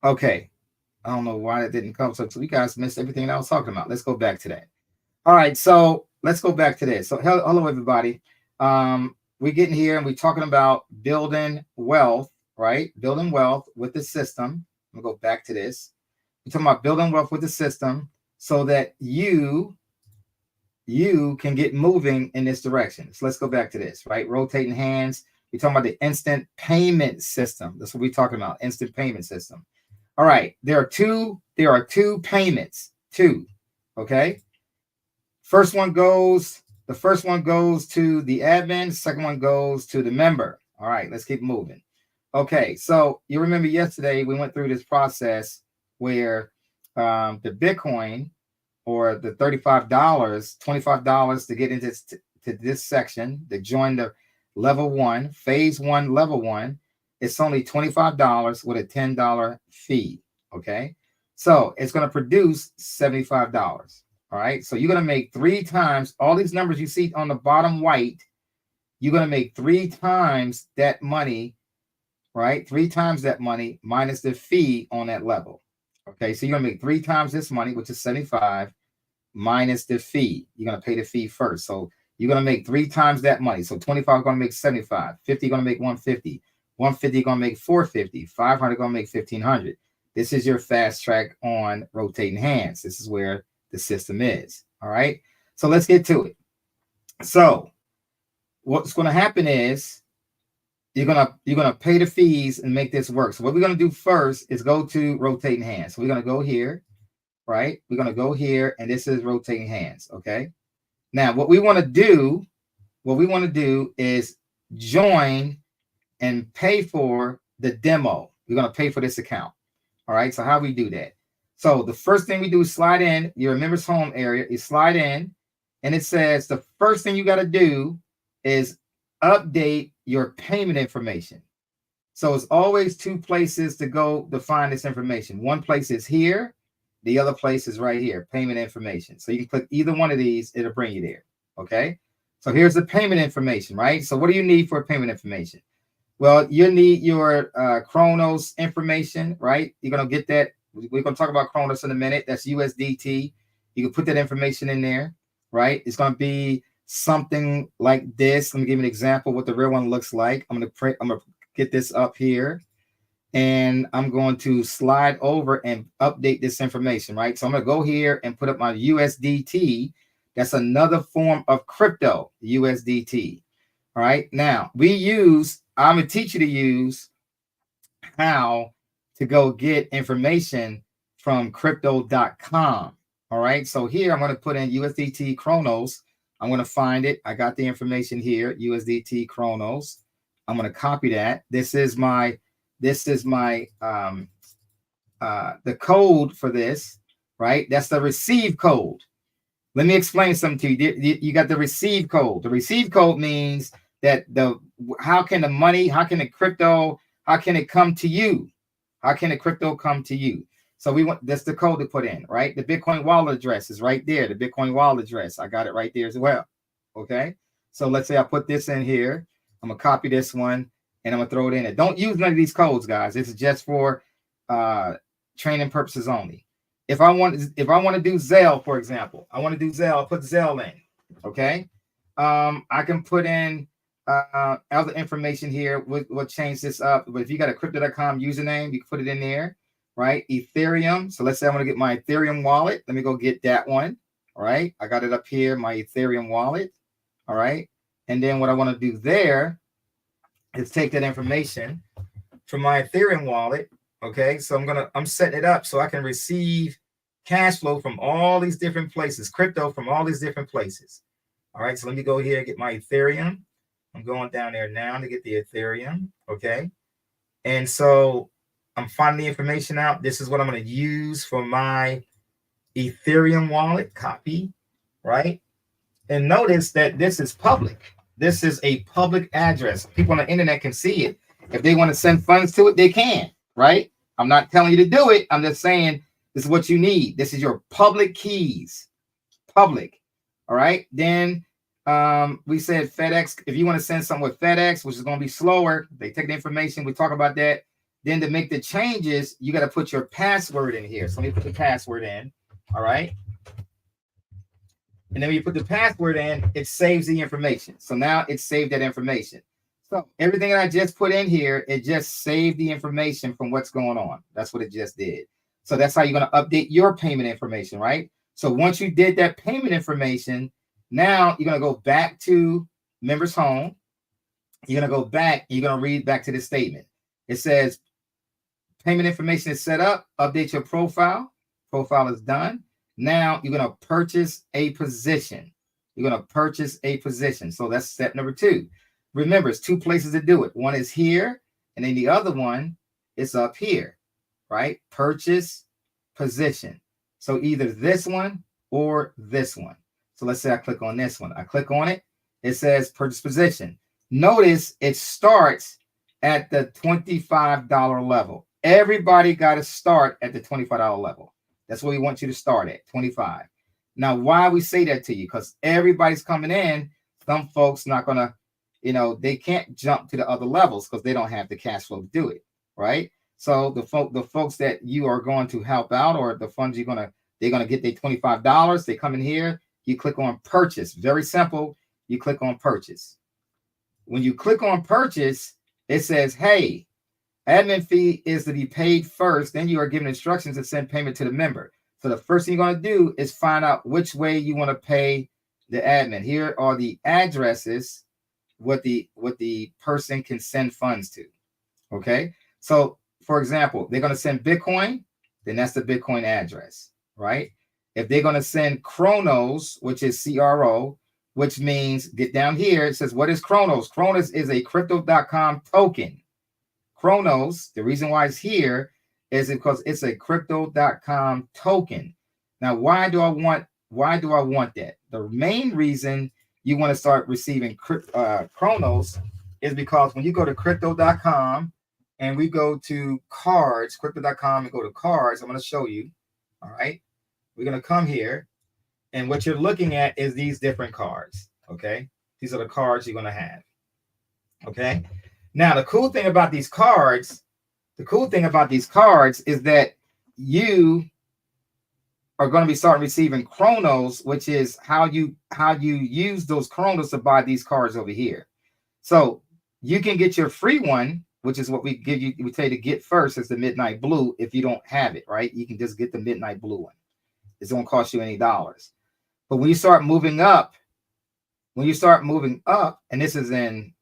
Okay. I don't know why it didn't come. So you guys missed everything I was talking about. Let's go back to that. All right. So let's go back to this. So hello everybody. We're getting here and we're talking about building wealth, right? Building wealth with the system. I'm gonna go back to this. We're talking about building wealth with the system so that you can get moving in this direction. So let's go back to this, right? Rotating hands. We're talking about the instant payment system. That's what we're talking about. Instant payment system. All right. There are two payments. Two. Okay. The first one goes to the admin, the second one goes to the member. All right, let's keep moving. Okay, so you remember yesterday we went through this process where the Bitcoin or the $25 to get into to this section to join the level one, phase one, level one, it's only $25 with a $10 fee. Okay, so it's going to produce $75. All right, so you're going to make 3 times all these numbers you see on the bottom white. You're going to make 3 times that money, right? 3 times that money minus the fee on that level. Okay, so you're going to make 3 times this money, which is 75, minus the fee. You're going to pay the fee first. So you're going to make 3 times that money. So 25 is going to make 75, 50 going to make 150, 150 going to make 450, 500 going to make 1500. This is your fast track on rotating hands. This is where the system is. All right. So let's get to it. So what's going to happen is you're gonna pay the fees and make this work. So what we're going to do first is go to rotating hands. So we're going to go here, right? We're going to go here, and this is rotating hands. Okay. Now what we want to do is join and pay for the demo. We're going to pay for this account. All right. So how we do that? So the first thing we do is slide in your members home area. You slide in, and it says the first thing you got to do is update your payment information. So it's always 2 places to go to find this information. One place is here. The other place is right here, payment information. So you can click either one of these. It'll bring you there. Okay. So here's the payment information, right? So what do you need for payment information? Well, you need your Chronos information, right? You're going to get that. We're going to talk about Chronos in a minute. That's USDT. You can put that information in there, right? It's going to be something like this. Let me give you an example of what the real one looks like. I'm going to get this up here, and I'm going to slide over and update this information, right? So I'm going to go here and put up my USDT. That's another form of crypto, USDT. All right. Now I'm going to teach you to use how to go get information from crypto.com. All right. So here I'm going to put in USDT Chronos. I'm going to find it. I got the information here, USDT Chronos. I'm going to copy that. This is my the code for this, right? That's the receive code. Let me explain something to you. You got the receive code. The receive code means that how can the crypto, how can it come to you? How can the crypto come to you? So that's the code to put in, right? The Bitcoin wallet address is right there. The Bitcoin wallet address, I got it right there as well. Okay. So let's say I put this in here. I'm gonna copy this one and I'm gonna throw it in. Don't use none of these codes, guys. This is just for training purposes only. If I want to do Zelle, for example, I put Zelle in. Okay. I can put in other information here. We'll change this up. But if you got a crypto.com username, you can put it in there, right? Ethereum. So let's say I want to get my Ethereum wallet. Let me go get that one. All right. I got it up here, my Ethereum wallet. All right. And then what I want to do there is take that information from my Ethereum wallet. Okay. So I'm setting it up so I can receive cash flow from all these different places, crypto from all these different places. All right. So let me go here and get my Ethereum. I'm going down there now to get the Ethereum. Okay. And so I'm finding the information out. This is what I'm going to use for my Ethereum wallet. Copy. Right. And notice that this is public. This is a public address. People on the internet can see it. If they want to send funds to it, they can. Right. I'm not telling you to do it. I'm just saying this is what you need. This is your public keys. Public. All right. Then we said FedEx. If you want to send something with FedEx, which is going to be slower, they take the information. We talk about that. Then to make the changes, you got to put your password in here. So let me put the password in. All right. And then when you put the password in, it saves the information. So now it saved that information. So everything that I just put in here, it just saved the information from what's going on. That's what it just did. So that's how you're going to update your payment information, right? So once you did that payment information, now you're going to go back to Members Home. You're going to go back. You're going to read back to the statement. It says payment information is set up. Update your profile. Profile is done. Now you're going to purchase a position. You're going to purchase a position. So that's step number 2. Remember, it's 2 places to do it. One is here, and then the other one is up here, right? Purchase position. So either this one or this one. So let's say I click on this one. I click on it. It says purchase position. Notice it starts at the $25 level. Everybody got to start at the $25 level. That's where we want you to start at, 25. Now, why we say that to you? Because everybody's coming in. Some folks not going to, they can't jump to the other levels because they don't have the cash flow to do it, right? So the folks that you are going to help out, or the funds they're going to get their $25. They come in here. You click on purchase. Very simple. You click on purchase. When you click on purchase, it says, hey, admin fee is to be paid first. Then you are given instructions to send payment to the member. So the first thing you're going to do is find out which way you want to pay the admin. Here are the addresses what the person can send funds to. Okay. So for example, they're going to send Bitcoin, then that's the Bitcoin address, right? If they're going to send Chronos, which is CRO, which means, get down here, it says, what is Chronos? Chronos is a Crypto.com token. Chronos, the reason why it's here is because it's a Crypto.com token. Now, why do I want that? The main reason you want to start receiving Chronos is because when you go to Crypto.com and we go to cards, Crypto.com, and go to cards, I'm going to show you. All right. We're going to come here. And what you're looking at is these different cards. Okay. These are the cards you're going to have. Okay. Now, the cool thing about these cards is that you are going to be starting receiving Chronos, which is how you use those Chronos to buy these cards over here. So you can get your free one, which is what we give you. We tell you to get first is the Midnight Blue. If you don't have it, right, you can just get the Midnight Blue one. It won't cost you any dollars. But when you start moving up, and this is in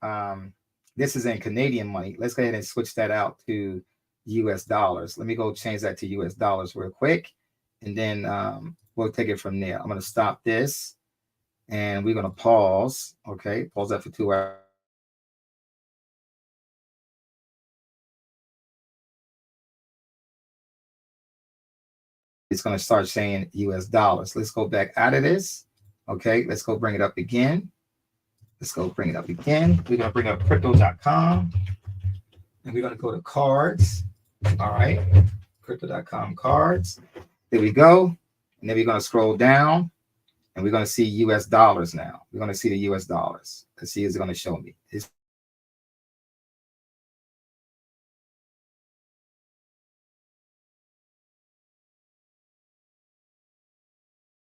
Canadian money. Let's go ahead and switch that out to US dollars. Let me go change that to US dollars real quick. And then we'll take it from there. I'm going to stop this and we're going to pause. Okay. Pause that for 2 hours. It's going to start saying US dollars. Let's go back out of this. Okay. Let's go bring it up again. We're going to bring up Crypto.com and we're going to go to cards. All right. Crypto.com cards. There we go. And then we're going to scroll down and we're going to see US dollars now. We're going to see the US dollars. Let's see, is it going to show me?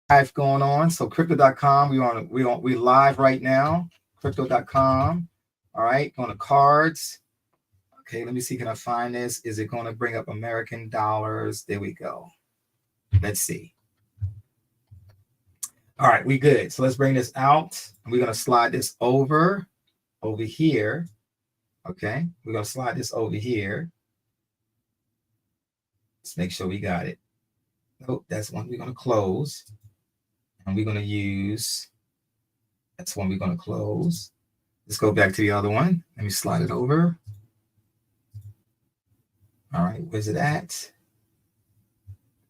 Live going on. So Crypto.com, we live right now. Crypto.com. All right. Going to cards. Okay. Let me see. Can I find this? Is it going to bring up American dollars? There we go. Let's see. All right, we good. So let's bring this out. We're going to slide this over here. Okay, we're going to slide this over here. Let's make sure we got it. Nope, that's one we're going to close. And we're going to use, that's one we're going to close. Let's go back to the other one. Let me slide it over. All right, where's it at?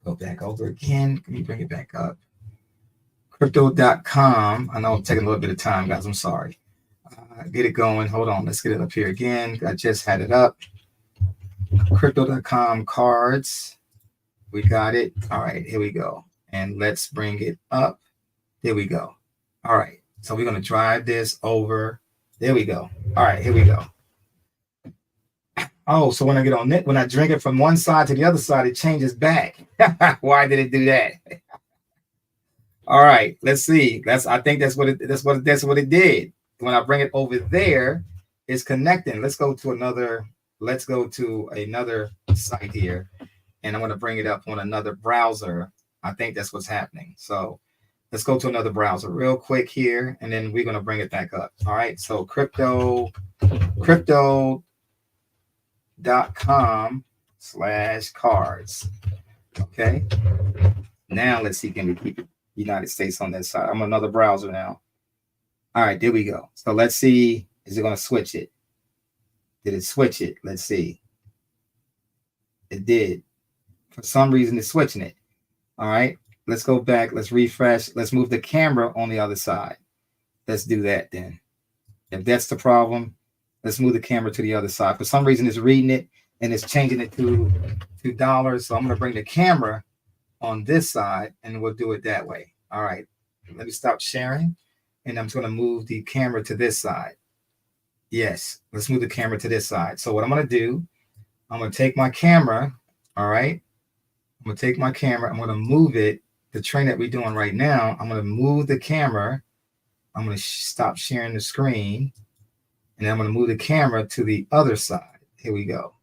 Go back over again. Let me bring it back up. Crypto.com. I know I'm taking a little bit of time, guys. I'm sorry. Get it going. Hold on. Let's get it up here again. I just had it up. Crypto.com cards. We got it. All right, here we go. And let's bring it up. There we go. All right. So we're going to drive this over. There we go. All right, here we go. Oh, so when I get on it, when I drink it from one side to the other side, it changes back. Why did it do that? All right, let's see. I think that's what it did. When I bring it over there, it's connecting. Let's go to another site here, and I'm going to bring it up on another browser. I think that's what's happening. So let's go to another browser real quick here, and then we're going to bring it back up. All right, so crypto.com/cards. Okay, now let's see, can we keep it United States on that side? I'm on another browser now. All right, there we go. So let's see, is it going to switch it? Did it switch it? Let's see. It did. For some reason, it's switching it. All right, let's go back. Let's refresh. Let's move the camera on the other side. Let's do that then. If that's the problem, let's move the camera to the other side. For some reason, it's reading it and it's changing it to $2. So I'm going to bring the camera on this side and we'll do it that way. All right, let me stop sharing and I'm just going to move the camera to this side. Yes, let's move the camera to this side. So what I'm going to do, I'm going to take my camera. All right, I'm going to take my camera. I'm going to move it. The train that we're doing right now, I'm going to move the camera. I'm going to stop sharing the screen. And I'm going to move the camera to the other side. Here we go.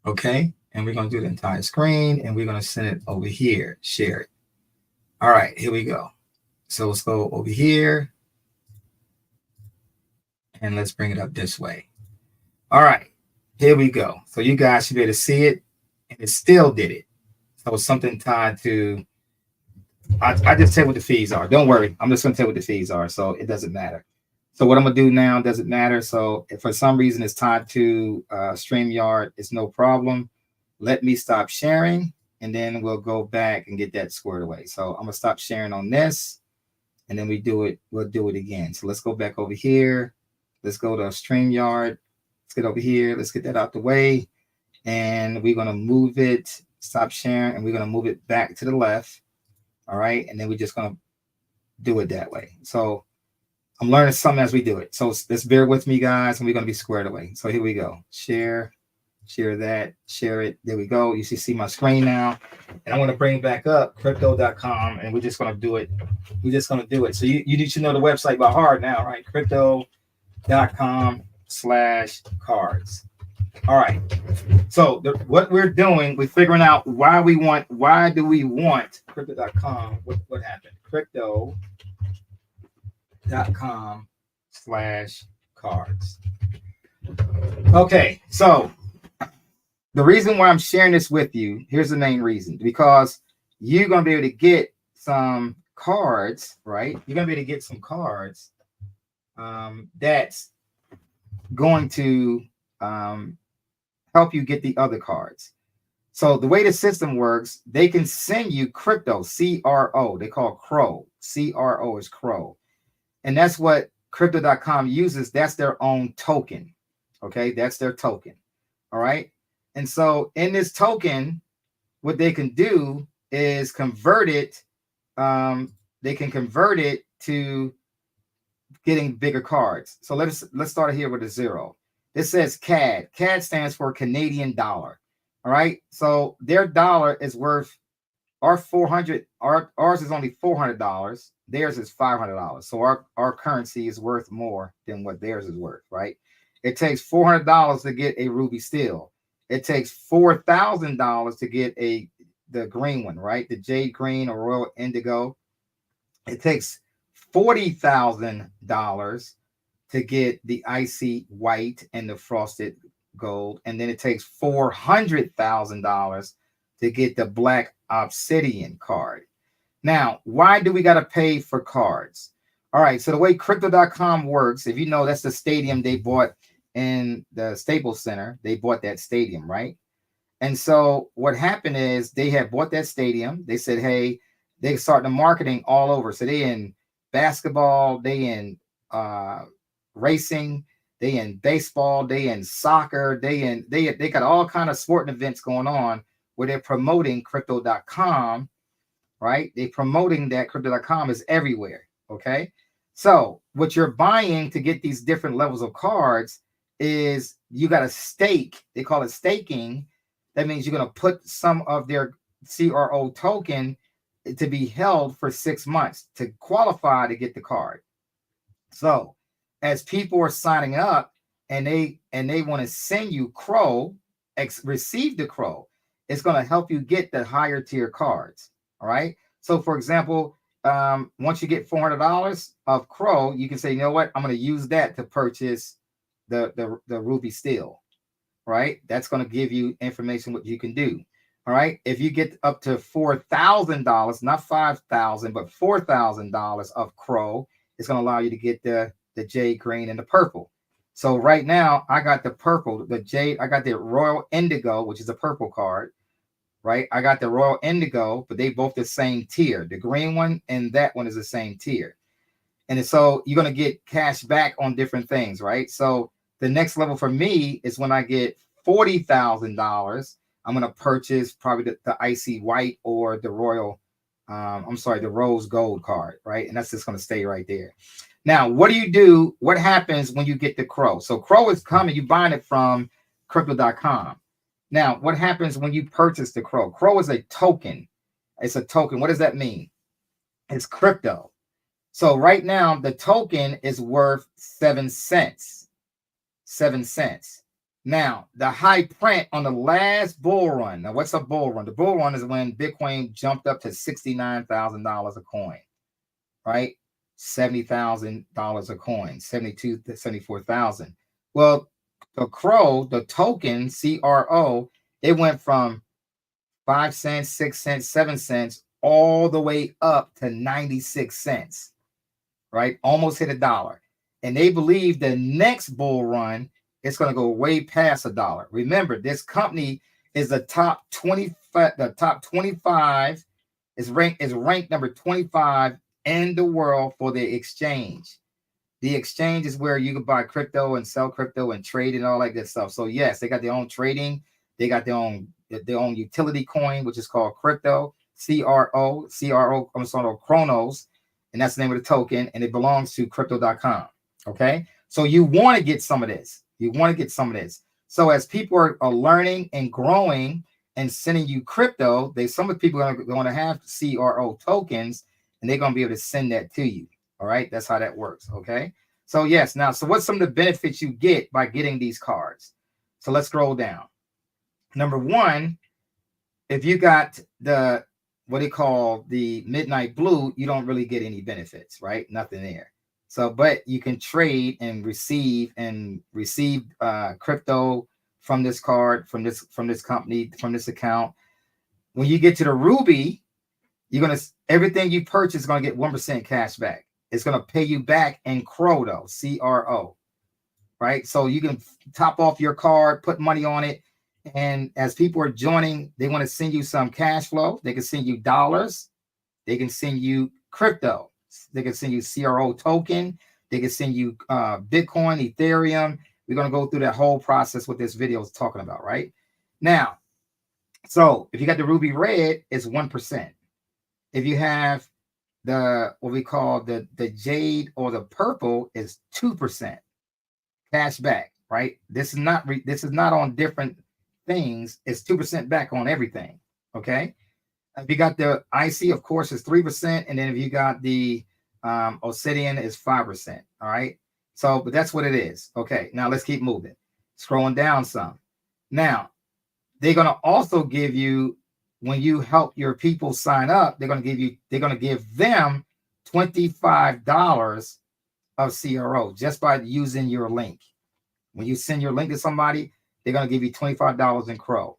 Okay. And we're going to do the entire screen and we're going to send it over here, share it. All right, here we go. So let's go over here and let's bring it up this way. All right, here we go. So you guys should be able to see it and it still did it. So it's something tied to, I just tell you what the fees are. Don't worry. I'm just going to tell you what the fees are. So it doesn't matter. So what I'm going to do now doesn't matter. So if for some reason it's tied to StreamYard, it's no problem. Let me stop sharing and then we'll go back and get that squared away. So I'm going to stop sharing on this and then we'll do it again. So let's go back over here. Let's go to StreamYard. Let's get over here. Let's get that out the way. And we're going to move it, stop sharing, and we're going to move it back to the left. All right. And then we're just going to do it that way. So I'm learning something as we do it. So let's bear with me, guys, and we're going to be squared away. So here we go. Share that, share it. There we go. You should see my screen now. And I want to bring back up crypto.com, and we're just going to do it. We're just going to do it. So you need to know the website by heart now, right? Crypto.com/cards. All right. So what we're doing, we're figuring out why do we want crypto.com? What happened? Crypto.com/cards. Okay, so the reason why I'm sharing this with you, here's the main reason, because you're going to be able to get some cards, right? You're going to be able to get some cards that's going to help you get the other cards. So the way the system works, they can send you crypto, CRO. They call Crow. CRO is Crow. And that's what crypto.com uses. That's their own token. Okay, that's their token. All right. And so in this token, what they can do is convert it. They can convert it to getting bigger cards. So let's start here with a 0. This says CAD. CAD stands for Canadian dollar. All right. So their dollar is worth ours is only $400. Theirs is $500. So our currency is worth more than what theirs is worth, right? It takes $400 to get a ruby steel. It takes $4,000 to get the green one, right? The jade green or royal indigo. It takes $40,000 to get the icy white and the frosted gold. And then it takes $400,000 to get the black obsidian card. Now, why do we got to pay for cards? All right, so the way crypto.com works, if you know, that's the stadium they bought in the Staples Center. They bought that stadium, right? And so what happened is they had bought that stadium. They said, hey, they started the marketing all over. So they in basketball, they in racing, they in baseball, they in soccer, they got all kind of sporting events going on where they're promoting crypto.com, right? They're promoting that crypto.com is everywhere. Okay. So what you're buying to get these different levels of cards is you got a stake. They call it staking. That means you're going to put some of their CRO token to be held for 6 months to qualify to get the card. So as people are signing up and they want to send you Crow, receive the Crow, it's going to help you get the higher tier cards. All right. So for example, once you get $400 of Crow, you can say, you know what, I'm going to use that to purchase the Ruby Steel. Right. That's going to give you information what you can do. All right. If you get up to $4,000, not $5,000, but $4,000 of Crow, it's going to allow you to get the jade green and the purple. So right now I got the purple, the jade. I got the Royal Indigo, which is a purple card. Right. I got the Royal Indigo, but they both the same tier. The green one and that one is the same tier. And so you're going to get cash back on different things. Right. So the next level for me is when I get $40,000, I'm going to purchase probably the Icy White or the Royal, the Rose Gold card, right? And that's just going to stay right there. Now, what do you do? What happens when you get the Crow? So Crow is coming. You're buying it from Crypto.com. Now, what happens when you purchase the Crow? Crow is a token. It's a token. What does that mean? It's crypto. So right now, the token is worth 7 cents. 7 cents. Now, the high print on the last bull run. Now, what's a bull run? The bull run is when Bitcoin jumped up to $69,000 a coin, right? $70,000 a coin, 72 to 74,000. Well, the Crow, the token, CRO, it went from 5 cents, 6 cents, 7 cents, all the way up to 96 cents, right? Almost hit $1. And they believe the next bull run is going to go way past $1. Remember, this company is the top 25. The top 25 is ranked number 25 in the world for the exchange. The exchange is where you can buy crypto and sell crypto and trade and all that good stuff. So yes, they got their own trading. They got their own utility coin, which is called crypto, Chronos, and that's the name of the token, and it belongs to Crypto.com. Okay, so you want to get some of this. You want to get some of this. So as people are learning and growing and sending you crypto, some of the people are going to have CRO tokens, and they're going to be able to send that to you. All right, that's how that works. Okay, so yes. Now, so what's some of the benefits you get by getting these cards? So let's scroll down. Number one, if you got the what they call the Midnight Blue, you don't really get any benefits, right? Nothing there. So, but you can trade and receive crypto from this card, from this company, from this account. When you get to the Ruby, everything you purchase is gonna get 1% cash back. It's gonna pay you back in Crow, though, CRO, right? So you can top off your card, put money on it, and as people are joining, they want to send you some cash flow. They can send you dollars. They can send you crypto. They can send you CRO token. They can send you Bitcoin, Ethereum. We're going to go through that whole process what this video is talking about, right? Now, so if you got the Ruby Red, it's 1%. If you have the what we call the Jade or the Purple, is 2% cash back, right? This is not on different things. It's 2% back on everything. Okay. If you got the IC, of course, it's 3%, and then if you got the Obsidian, is 5%. All right. So, but that's what it is. Okay. Now let's keep moving. Scrolling down some. Now they're gonna also give you, when you help your people sign up, they're gonna give them $25 of CRO just by using your link. When you send your link to somebody, they're gonna give you $25 in Crow.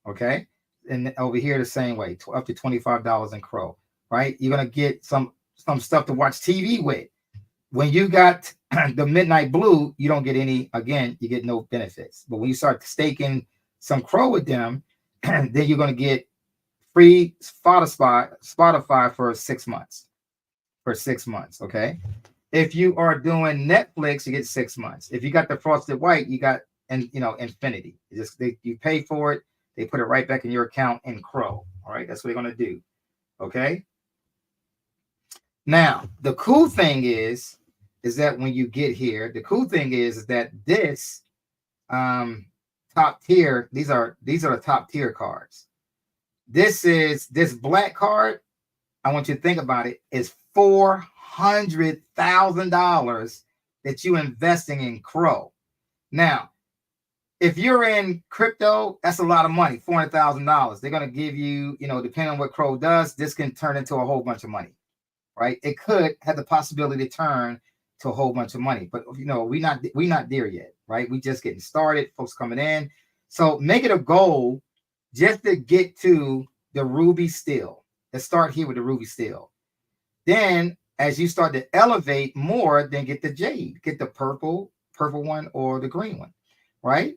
Okay. And over here the same way, up to $25 in Crow, right? You're gonna get some stuff to watch TV with. When you got the Midnight Blue, you don't get any. Again, you get no benefits. But when you start staking some Crow with them, then you're gonna get free Spotify for 6 months. For 6 months, okay. If you are doing Netflix, you get 6 months. If you got the Frosted White, you got infinity. You pay for it. They put it right back in your account in Crow. All right, that's what they're going to do. Okay. Now, the cool thing is that when you get here, the cool thing is that this top tier. These are the top tier cards. This black card. I want you to think about it. Is $400,000 that you investing in Crow. Now, if you're in crypto, that's a lot of money. $400,000. They're gonna give you, depending on what Crow does, this can turn into a whole bunch of money, right? It could have the possibility to turn to a whole bunch of money, but we not there yet, right? We just getting started. Folks coming in, so make it a goal just to get to the ruby steel. Let's start here with the ruby steel. Then, as you start to elevate more, then get the jade, get the purple one or the green one, right?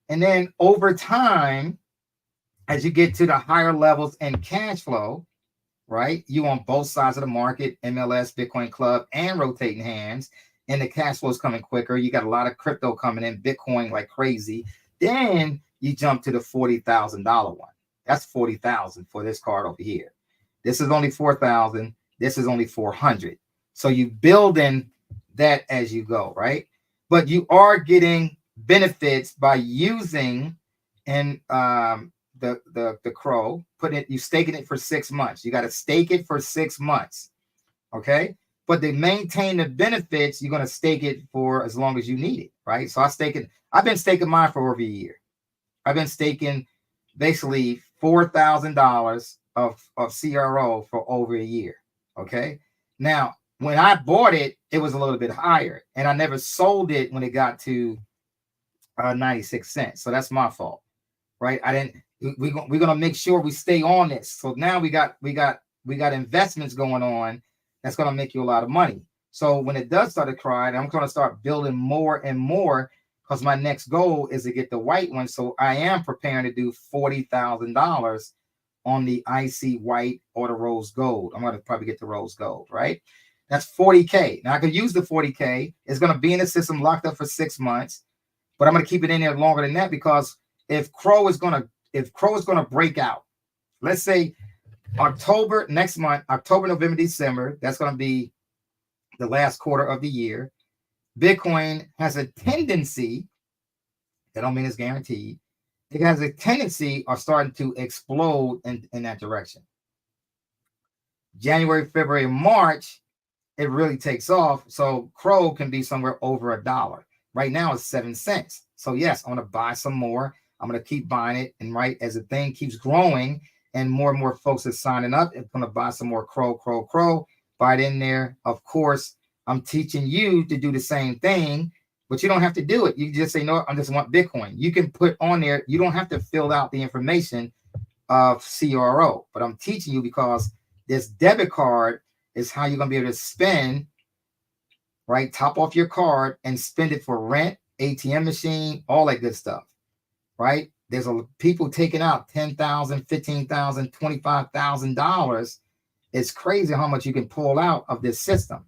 And then over time, as you get to the higher levels in cash flow, right? You on both sides of the market, MLS, Bitcoin Club, and rotating hands, and the cash flow is coming quicker. You got a lot of crypto coming in, Bitcoin like crazy. Then you jump to the $40,000 one. That's $40,000 for this card over here. This is only $4,000. This is only $400. So you building that as you go, right? But you are getting benefits by using and the Crow, you staking it for 6 months. You got to stake it for 6 months. Okay. But to maintain the benefits, you're going to stake it for as long as you need it. Right. So I've been staking mine for over a year. I've been staking basically $4,000 of CRO for over a year. Okay. Now, when I bought it, it was a little bit higher, and I never sold it when it got to 96 cents. So that's my fault. Right. We're gonna make sure we stay on this. So now we got investments going on that's gonna make you a lot of money. So when it does start to cry, I'm gonna start building more and more, because my next goal is to get the white one. So I am preparing to do $40,000 on the icy white or the rose gold. I'm gonna probably get the rose gold, right? That's 40K. Now I could use the 40K. It's gonna be in the system locked up for 6 months, but I'm gonna keep it in there longer than that, because if Crow is gonna break out, let's say October next month, October, November, December, that's going to be the last quarter of the year. Bitcoin has a tendency, that don't mean it's guaranteed, it has a tendency of starting to explode in that direction. January, February, March, it really takes off. So Crow can be somewhere over $1. Right now it's 7 cents. So yes, I'm going to buy some more. I'm going to keep buying it. And right as the thing keeps growing and more folks are signing up, I'm going to buy some more Crow, buy it in there. Of course, I'm teaching you to do the same thing, but you don't have to do it. You just say, no, I just want Bitcoin. You can put on there. You don't have to fill out the information of CRO, but I'm teaching you because this debit card is how you're going to be able to spend, right? Top off your card and spend it for rent, ATM machine, all that good stuff, right? There's people taking out $10,000, $15,000, $25,000. It's crazy how much you can pull out of this system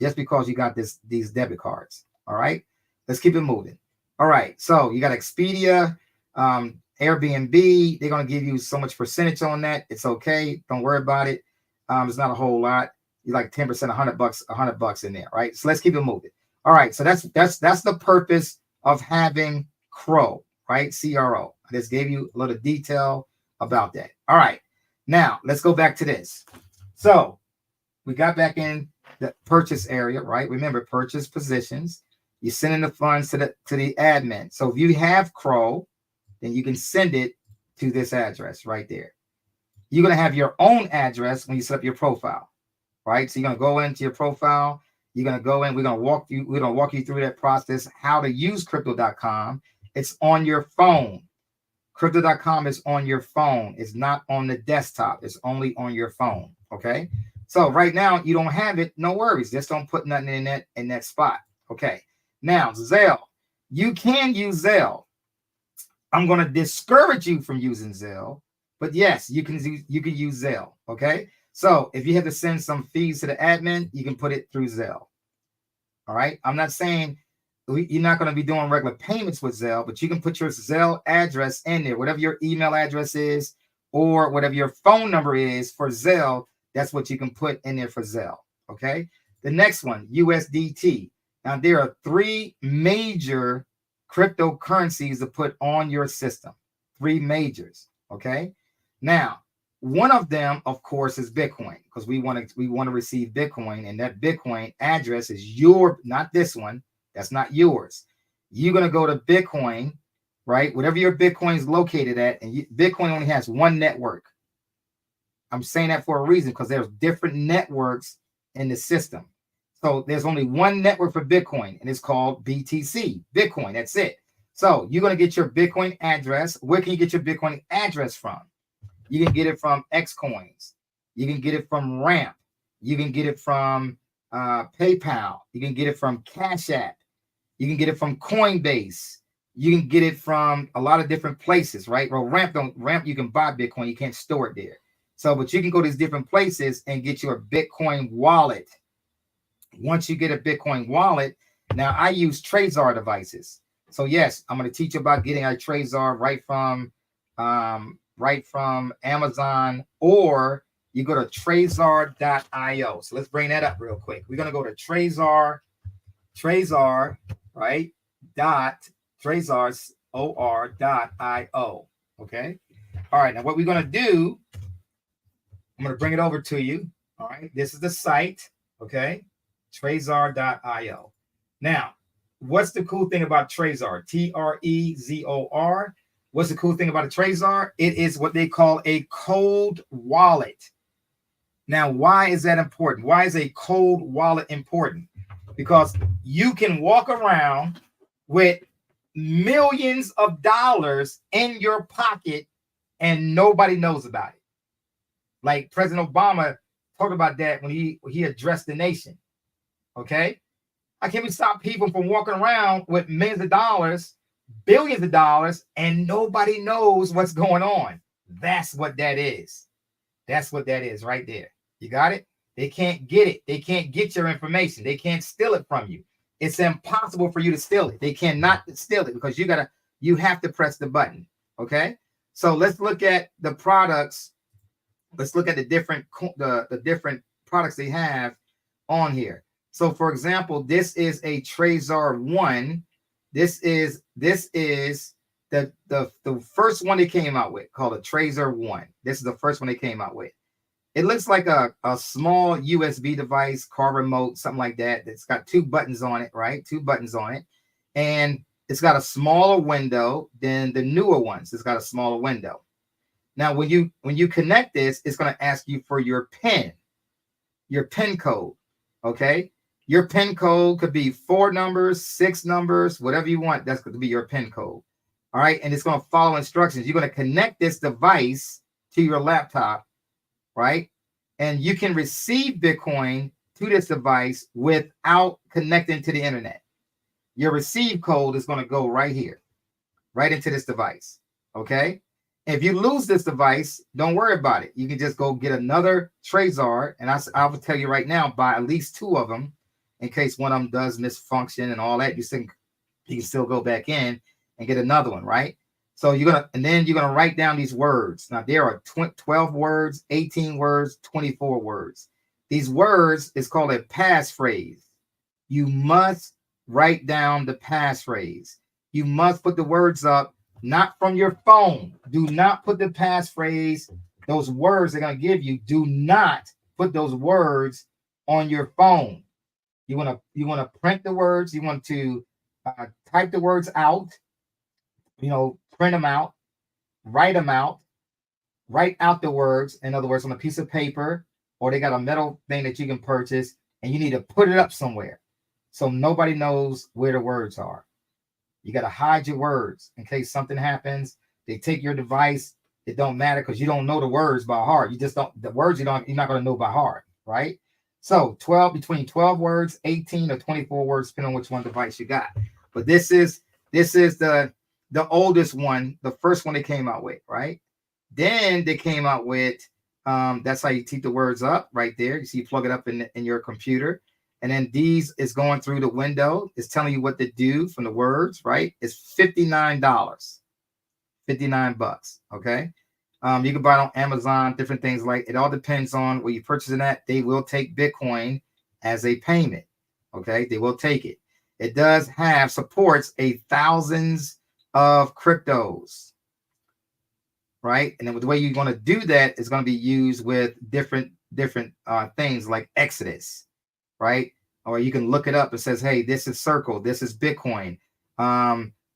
just because you got these debit cards. All right, let's keep it moving. All right, so you got Expedia, Airbnb. They're going to give you so much percentage on that. It's okay. Don't worry about it. It's not a whole lot. You like 10%, $100 in there, right? So let's keep it moving. All right, so that's the purpose of having Crow, right? CRO. I just gave you a little detail about that. All right, now let's go back to this. So we got back in the purchase area, right? Remember, purchase positions. You're sending the funds to the admin. So if you have Crow, then you can send it to this address right there. You're going to have your own address when you set up your profile, right? So you're going to go into your profile. You're going to go in. We're going to walk you through that process, how to use Crypto.com. It's on your phone. Crypto.com is on your phone. It's not on the desktop. It's only on your phone. Okay. So right now you don't have it. No worries. Just don't put nothing in that spot. Okay. Now Zelle. You can use Zelle. I'm going to discourage you from using Zelle, but yes, you can use Zelle. Okay. So if you have to send some fees to the admin, you can put it through Zelle. All right. I'm not saying you're not going to be doing regular payments with Zelle, but you can put your Zelle address in there, whatever your email address is or whatever your phone number is for Zelle. That's what you can put in there for Zelle. Okay. The next one, USDT. Now there are 3 major cryptocurrencies to put on your system. 3 majors. Okay. Now, one of them, of course, is Bitcoin, because we want to receive Bitcoin, and that Bitcoin address is not this one. That's not yours. You're going to go to Bitcoin, right? Whatever your Bitcoin is located at, and Bitcoin only has one network. I'm saying that for a reason, because there's different networks in the system. So there's only one network for Bitcoin, and it's called BTC, Bitcoin. That's it. So you're going to get your Bitcoin address. Where can you get your Bitcoin address from? You can get it from Xcoins. You can get it from Ramp. You can get it from PayPal. You can get it from Cash App. You can get it from Coinbase. You can get it from a lot of different places, right? Well, Ramp, you can buy Bitcoin. You can't store it there. So, but you can go to these different places and get your Bitcoin wallet. Once you get a Bitcoin wallet, now I use Trezor devices. So yes, I'm going to teach you about getting a Trezor right from Amazon, or you go to Trezor.io. So let's bring that up real quick. We're going to go to Trezor, right? Trezor.io. Okay. All right. Now what we're going to do, I'm going to bring it over to you. All right. This is the site. Okay. Trezor.io. Now, what's the cool thing about Trezor? Trezor. What's the cool thing about a Trezor? It is what they call a cold wallet. Now, why is that important? Why is a cold wallet important? Because you can walk around with millions of dollars in your pocket and nobody knows about it. Like President Obama talked about that when he addressed the nation. Okay? How can we stop people from walking around with millions of dollars, billions of dollars, and nobody knows what's going on? That's what that is. That's what that is right there. You got it? They can't get it. They can't get your information. They can't steal it from you. It's impossible for you to steal it. They cannot steal it because you have to press the button. Okay? So let's look at the products. Let's look at the different products they have on here. So for example, this is a Trezor 1. This is the first one they came out with, called a Trezor 1. This is the first one they came out with. It looks like a small USB device, car remote, something like that. It's got 2 buttons on it, right? 2 buttons on it. And it's got a smaller window than the newer ones. It's got a smaller window. Now, when you connect this, it's going to ask you for your PIN code. Okay? Your PIN code could be 4 numbers, 6 numbers, whatever you want. That's going to be your PIN code. All right. And it's going to follow instructions. You're going to connect this device to your laptop, right? And you can receive Bitcoin to this device without connecting to the internet. Your receive code is going to go right here, right into this device. Okay. If you lose this device, don't worry about it. You can just go get another Trezor. And I will tell you right now, buy at least 2 of them. In case one of them does misfunction and all that, you can still go back in and get another one, right? So you're gonna write down these words. Now there are 12 words, 18 words, 24 words. These words is called a passphrase. You must write down the passphrase. You must put the words up, not from your phone. Do not put the passphrase, those words they're gonna give you. Do not put those words on your phone. You want to print the words. You want to type the words out. Print them out, write them out, write out the words. In other words, on a piece of paper, or they got a metal thing that you can purchase, and you need to put it up somewhere so nobody knows where the words are. You got to hide your words in case something happens. They take your device. It don't matter because you don't know the words by heart. You're not going to know by heart, right? So between 12 words, 18 or 24 words, depending on which one device you got. But this is the oldest one, the first one they came out with, right? Then they came out with, that's how you keep the words up right there. You see, you plug it up in your computer. And then these is going through the window. It's telling you what to do from the words, right? It's $59, 59 bucks, okay? You can buy it on Amazon, different things like it all depends on where you're purchasing at. They will take Bitcoin as a payment. Okay, they will take it. it does have supports thousands of cryptos, right? And then the way you're going to do that is going to be used with different things like Exodus, right? Or you can look it up. It says, hey, this is Circle, this is Bitcoin,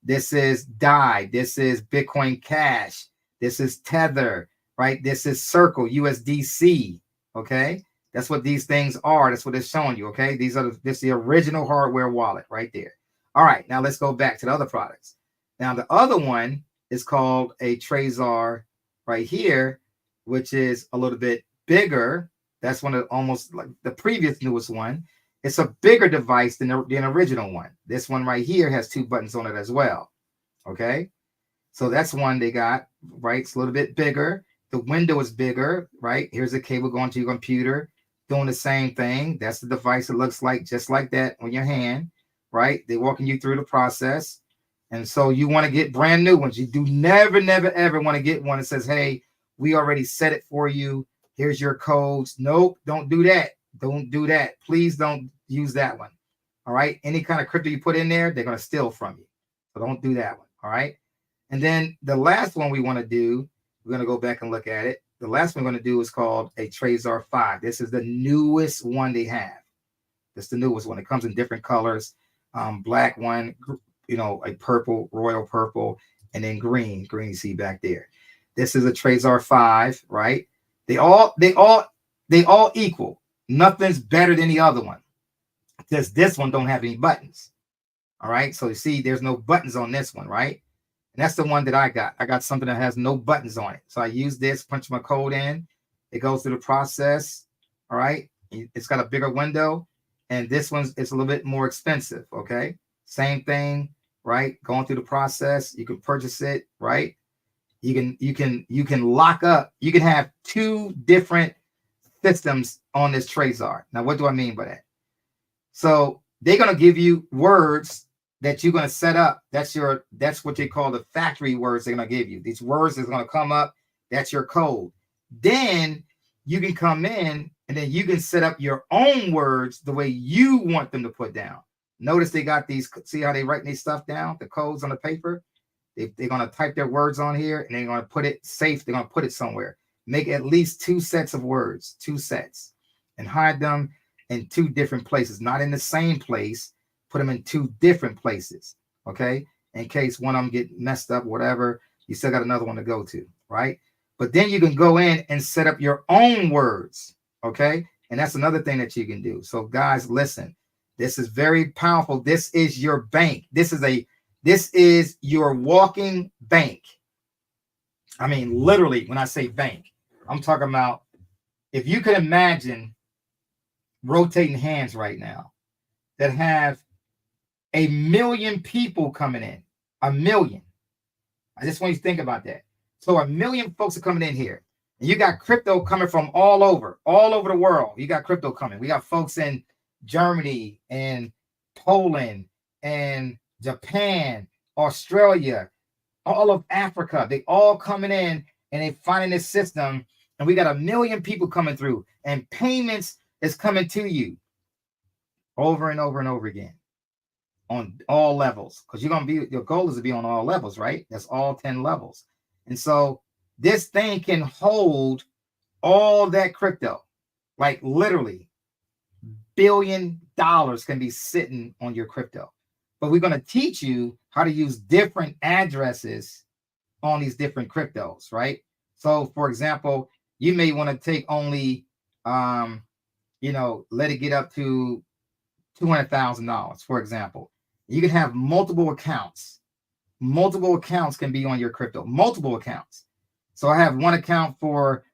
this is DAI, this is Bitcoin Cash, this is Tether, right? This is Circle, USDC, okay? That's what these things are. That's what it's showing you, okay? This is the original hardware wallet right there. All right, now let's go back to the other products. Now the other one is called a Trezor right here, which is a little bit bigger. That's one of almost like the previous newest one. It's a bigger device than the original one. This one right here has 2 buttons on it as well. Okay, so that's one they got, right? It's a little bit bigger. The window is bigger, right? Here's a cable going to your computer, doing the same thing. That's the device. It looks like just like that on your hand, right? They're walking you through the process. And so you want to get brand new ones. You do never, ever want to get one that says, hey, we already set it for you. Here's your codes. Nope, don't do that. Don't do that. Please don't use that one. All right. Any kind of crypto you put in there, they're going to steal from you. So don't do that one. All right. And then the last one we want to do, we're going to go back and look at it. The last one we're going to do is called a Trezor 5. This is the newest one they have. This is the newest one. It comes in different colors. Black one, you know, a purple, royal purple, and then green you see back there. This is a Trezor 5, right? They all equal. Nothing's better than the other one. Just this one don't have any buttons. All right. So you see, there's no buttons on this one, right? And that's the one that I got. I got something that has no buttons on it. So I use this, punch my code in. It goes through the process. All right. It's got a bigger window. And this one's it's a little bit more expensive. Okay. Same thing, right? Going through the process. You can purchase it, right? You can lock up. You can have 2 different systems on this Trezor. Now, what do I mean by that? So they're going to give you words that you're going to set up. That's what they call the factory words they're going to give you. These words is going to come up. That's your code. Then you can come in and then you can set up your own words the way you want them to put down. Notice they got these, see how they write these stuff down, the codes on the paper. They're going to type their words on here and they're going to put it safe. They're going to put it somewhere. Make at least 2 sets of words, 2 sets, and hide them in 2 different places, not in the same place. Put them in 2 different places, okay? In case one of them get messed up, whatever, you still got another one to go to, right? But then you can go in and set up your own words, okay? And that's another thing that you can do. So guys, listen, this is very powerful. This is your bank. This is your walking bank. I mean, literally, when I say bank, I'm talking about if you could imagine rotating hands right now that have 1 million people coming in, 1 million. I just want you to think about that. So 1 million folks are coming in here, and you got crypto coming from all over the world. You got crypto coming. We got folks in Germany and Poland and Japan, Australia, all of Africa. They all coming in and they finding this system, and we got 1 million people coming through, and payments is coming to you over and over and over again on all levels, because your goal is to be on all levels, right? That's all 10 levels. And so this thing can hold all that crypto, like literally $1 billion can be sitting on your crypto. But we're going to teach you how to use different addresses on these different cryptos, right? So for example, you may want to take only, let it get up to $200,000, for example. You can have multiple accounts. Multiple accounts can be on your crypto, multiple accounts. So I can have one account for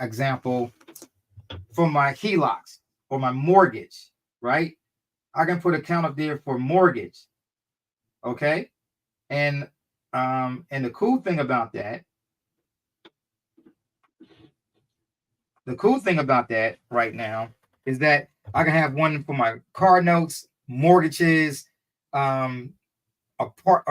example, for my HELOCs or my mortgage, right? I can put an account up there for mortgage. Okay. And the cool thing about that right now is that I can have one for my car notes, mortgages, a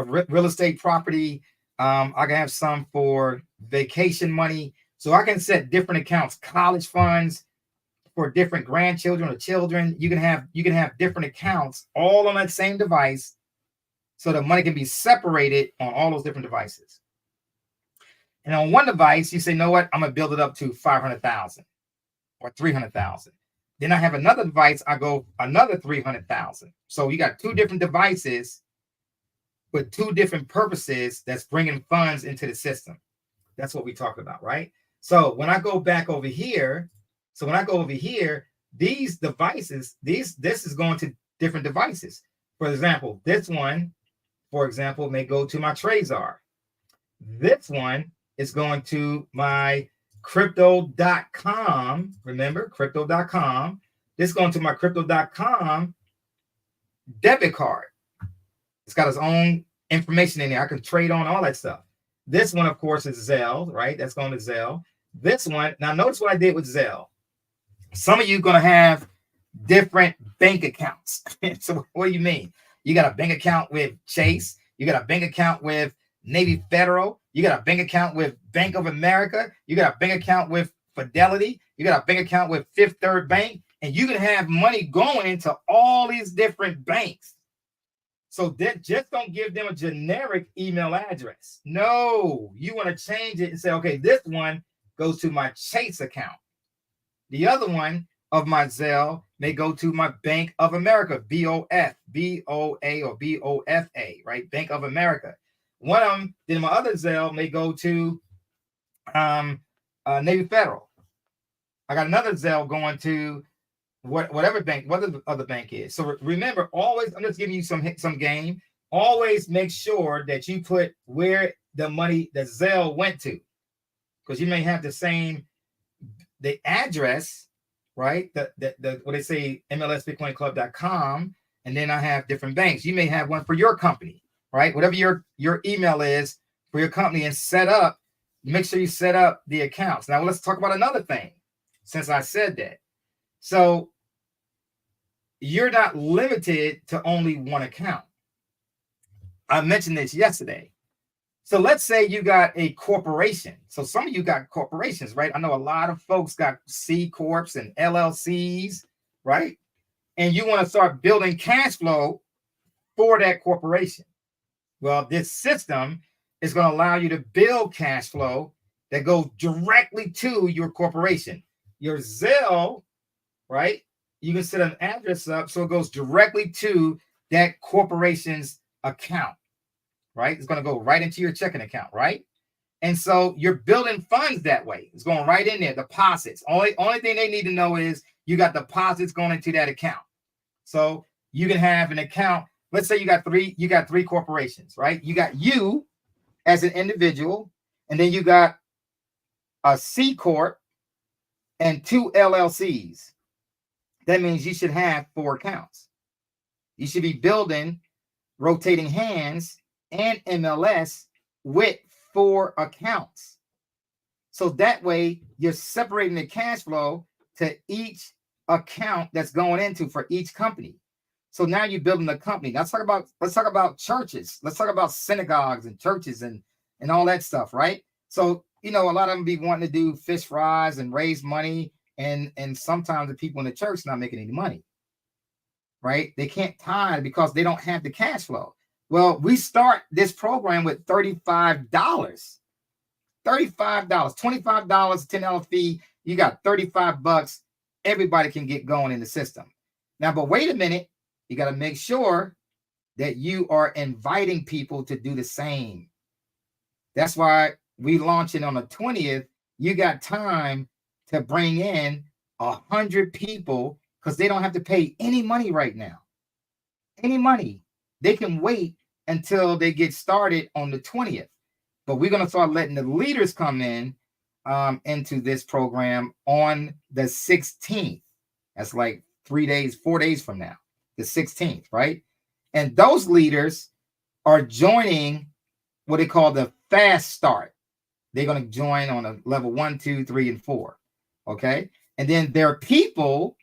real estate property. I can have some for vacation money. So I can set different accounts, college funds, for different grandchildren or children. You can have different accounts all on that same device, so the money can be separated on all those different devices. And on one device, you say, you know what, I'm gonna build it up to 500,000 or 300,000. Then I have another device, I go another 300,000. So you got two different devices with two different purposes that's bringing funds into the system. That's what we talk about, right? So when I go back over here, these devices, this is going to different devices. For example, this one, for example, may go to my Trezor. This one is going to my crypto.com. Remember, crypto.com. This is going to my crypto.com debit card. It's got its own information in there. I can trade on all that stuff. This one, of course, is Zelle, right? That's going to Zelle. This one, now notice what I did with Zelle. Some of you are going to have different bank accounts. So what do you mean? You got a bank account with Chase. You got a bank account with Navy Federal. You got a bank account with Bank of America. You got a bank account with Fidelity. You got a bank account with Fifth Third Bank. And you can have money going into all these different banks. So just don't give them a generic email address. No, you want to change it and say, okay, this one goes to my Chase account. The other one of my Zelle may go to my Bank of America, BOF, BOA or BOFA, right? Bank of America. One of them, then my other Zelle may go to Navy Federal. I got another Zelle going to whatever bank, whatever the other bank is. So remember, always, I'm just giving you some game. Always make sure that you put where the money, the Zelle went to, because you may have the address, right? The what they say, MLSBitcoinClub.com, and then I have different banks. You may have one for your company, right? Whatever your email is for your company, and set up. Make sure you set up the accounts. Now let's talk about another thing. Since I said that, so you're not limited to only one account. I mentioned this yesterday. So let's say you got a corporation. So some of you got corporations, right? I know a lot of folks got C Corps and LLCs, right? And you want to start building cash flow for that corporation. Well, this system is going to allow you to build cash flow that goes directly to your corporation. Your Zelle, right? You can set an address up so it goes directly to that corporation's account, right? It's going to go right into your checking account, right? And so you're building funds that way. It's going right in there, deposits. Only thing they need to know is you got deposits going into that account. So you can have an account. Let's say you got three corporations, right? You got you as an individual, and then you got a C Corp and 2 LLCs. That means you should have 4 accounts. You should be building rotating hands and MLS with 4 accounts. So that way you're separating the cash flow to each account that's going into for each company. So now you're building a company. Let's talk about churches. Let's talk about synagogues and churches and all that stuff, right? So, a lot of them be wanting to do fish fries and raise money. And sometimes the people in the church not making any money, right? They can't tithe because they don't have the cash flow. Well, we start this program with $35. $35, $25, $10 fee. You got $35. Everybody can get going in the system. Now, but wait a minute. You got to make sure that you are inviting people to do the same. That's why we launching on the 20th. You got time to bring in 100 people because they don't have to pay any money right now. Any money. They can wait until they get started on the 20th. But we're going to start letting the leaders come in into this program on the 16th. That's like 4 days from now, the 16th, right? And those leaders are joining what they call the fast start. They're going to join on a level 1, 2, 3, and 4. Okay. And then there are people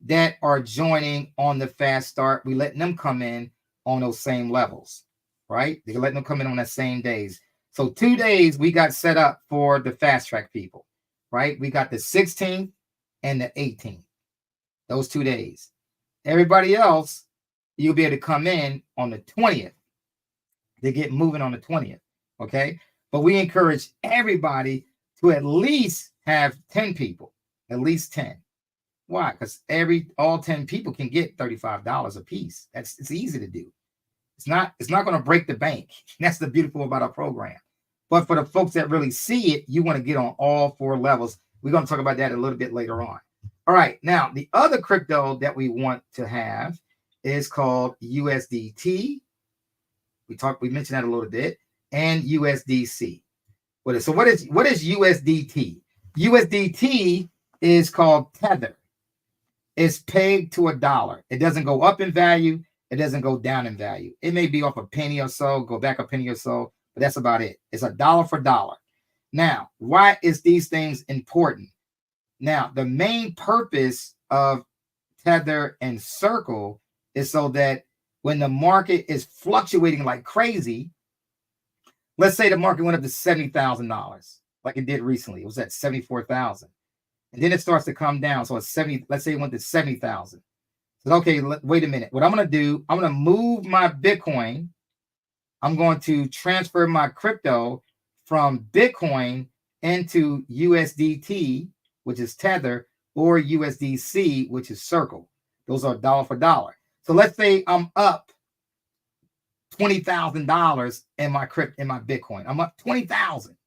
that are joining on the fast start. We letting them come in on those same levels, right? They're letting them come in on that same days. So 2 days we got set up for the fast track people, right? We got the 16th and the 18th. those 2 days. Everybody else, you'll be able to come in on the 20th. They get moving on the 20th. Okay. But we encourage everybody to at least have 10 people, at least 10. Why? Because all 10 people can get $35 a piece. It's easy to do. It's not going to break the bank. That's the beautiful about our program. But for the folks that really see it, you want to get on all 4 levels. We're going to talk about that a little bit later on. All right. Now, the other crypto that we want to have is called USDT. We mentioned that a little bit, and USDC. So what is USDT? USDT is called Tether. It's pegged to $1. It doesn't go up in value. It doesn't go down in value. It may be off a penny or so, go back a penny or so, but that's about it. It's $1 for $1. Now, why is these things important? Now, the main purpose of Tether and Circle is so that when the market is fluctuating like crazy, let's say the market went up to $70,000, like it did recently. It was at 74,000. And then it starts to come down. So it's 70, let's say it went to 70,000. So, okay, wait a minute. What I'm going to do, I'm going to move my Bitcoin. I'm going to transfer my crypto from Bitcoin into USDT, which is Tether, or USDC, which is Circle. Those are $1 for $1. So let's say I'm up $20,000 in my Bitcoin. I'm up 20,000.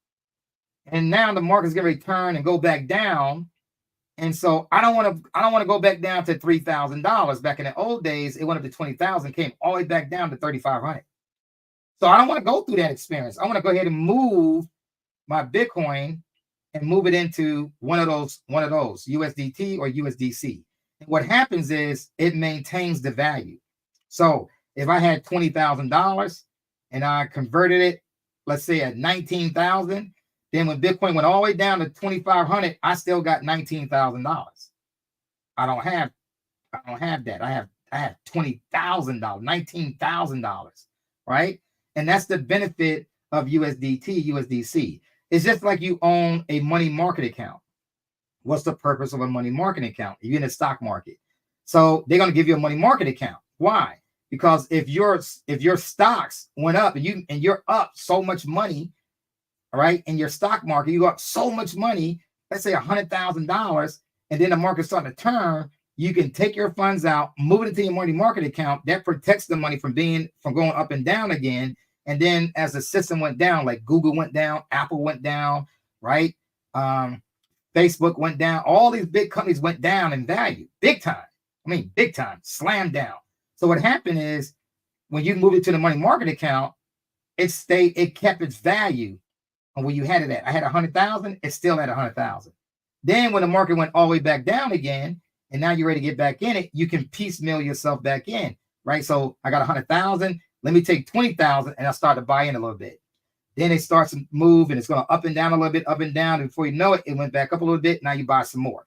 And now the market's going to return and go back down. And so I don't want to go back down to $3,000. Back in the old days, it went up to 20,000, came all the way back down to 3,500. So I don't want to go through that experience. I want to go ahead and move my Bitcoin and move it into one of those USDT or USDC. And what happens is it maintains the value. So if I had $20,000 and I converted it, let's say at 19,000, then when Bitcoin went all the way down to 2,500, I still got $19,000. I don't have that. I have $20,000, $19,000, right? And that's the benefit of USDT, USDC. It's just like you own a money market account. What's the purpose of a money market account? You're in the stock market. So they're going to give you a money market account. Why? Because if your stocks went up and you're up so much money, right, in your stock market, you got so much money, let's say $100,000, and then the market's starting to turn, you can take your funds out, move it into your money market account. That protects the money from going up and down again. And then as the system went down, like Google went down, Apple went down, right? Facebook went down. All these big companies went down in value, big time. I mean, big time, slammed down. So what happened is when you move it to the money market account, it kept its value. And where you had it at, I had 100,000, it's still at 100,000. Then when the market went all the way back down again, and now you're ready to get back in it, you can piecemeal yourself back in, right? So I got 100,000. Let me take 20,000 and I'll start to buy in a little bit. Then it starts to move and it's going to up and down a little bit, up and down. And before you know it, it went back up a little bit. Now you buy some more.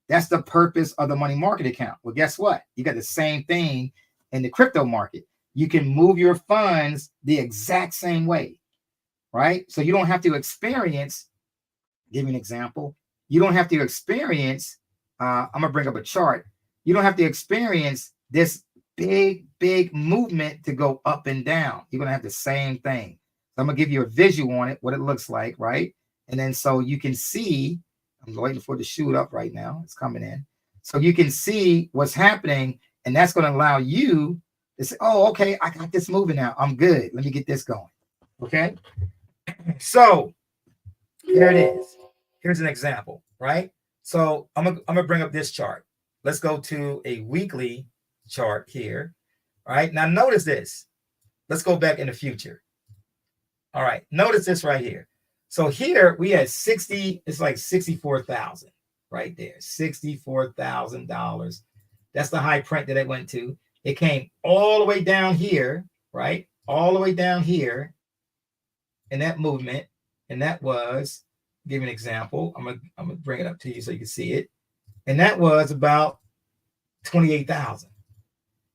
That's the purpose of the money market account. Well, guess what? You got the same thing in the crypto market. You can move your funds the exact same way, right? So you don't have to experience, give me an example. You don't have to experience, I'm going to bring up a chart. You don't have to experience this big movement to go up and down. You're going to have the same thing. So I'm going to give you a visual on it, what it looks like, right? And then so you can see, I'm waiting for it to shoot up right now. It's coming in. So you can see what's happening, and that's going to allow you to say, oh, okay, I got this moving now. I'm good. Let me get this going. Okay. So here it is. Here's an example, right? So I'm gonna bring up this chart. Let's go to a weekly chart here. All right. Now notice this. Let's go back in the future. All right. Notice this right here. So here we had 60, it's like 64,000 right there. $64,000. That's the high print that it went to. It came all the way down here, right? All the way down here in that movement. And that was, give you an example. I'm gonna bring it up to you so you can see it. And that was about 28,000.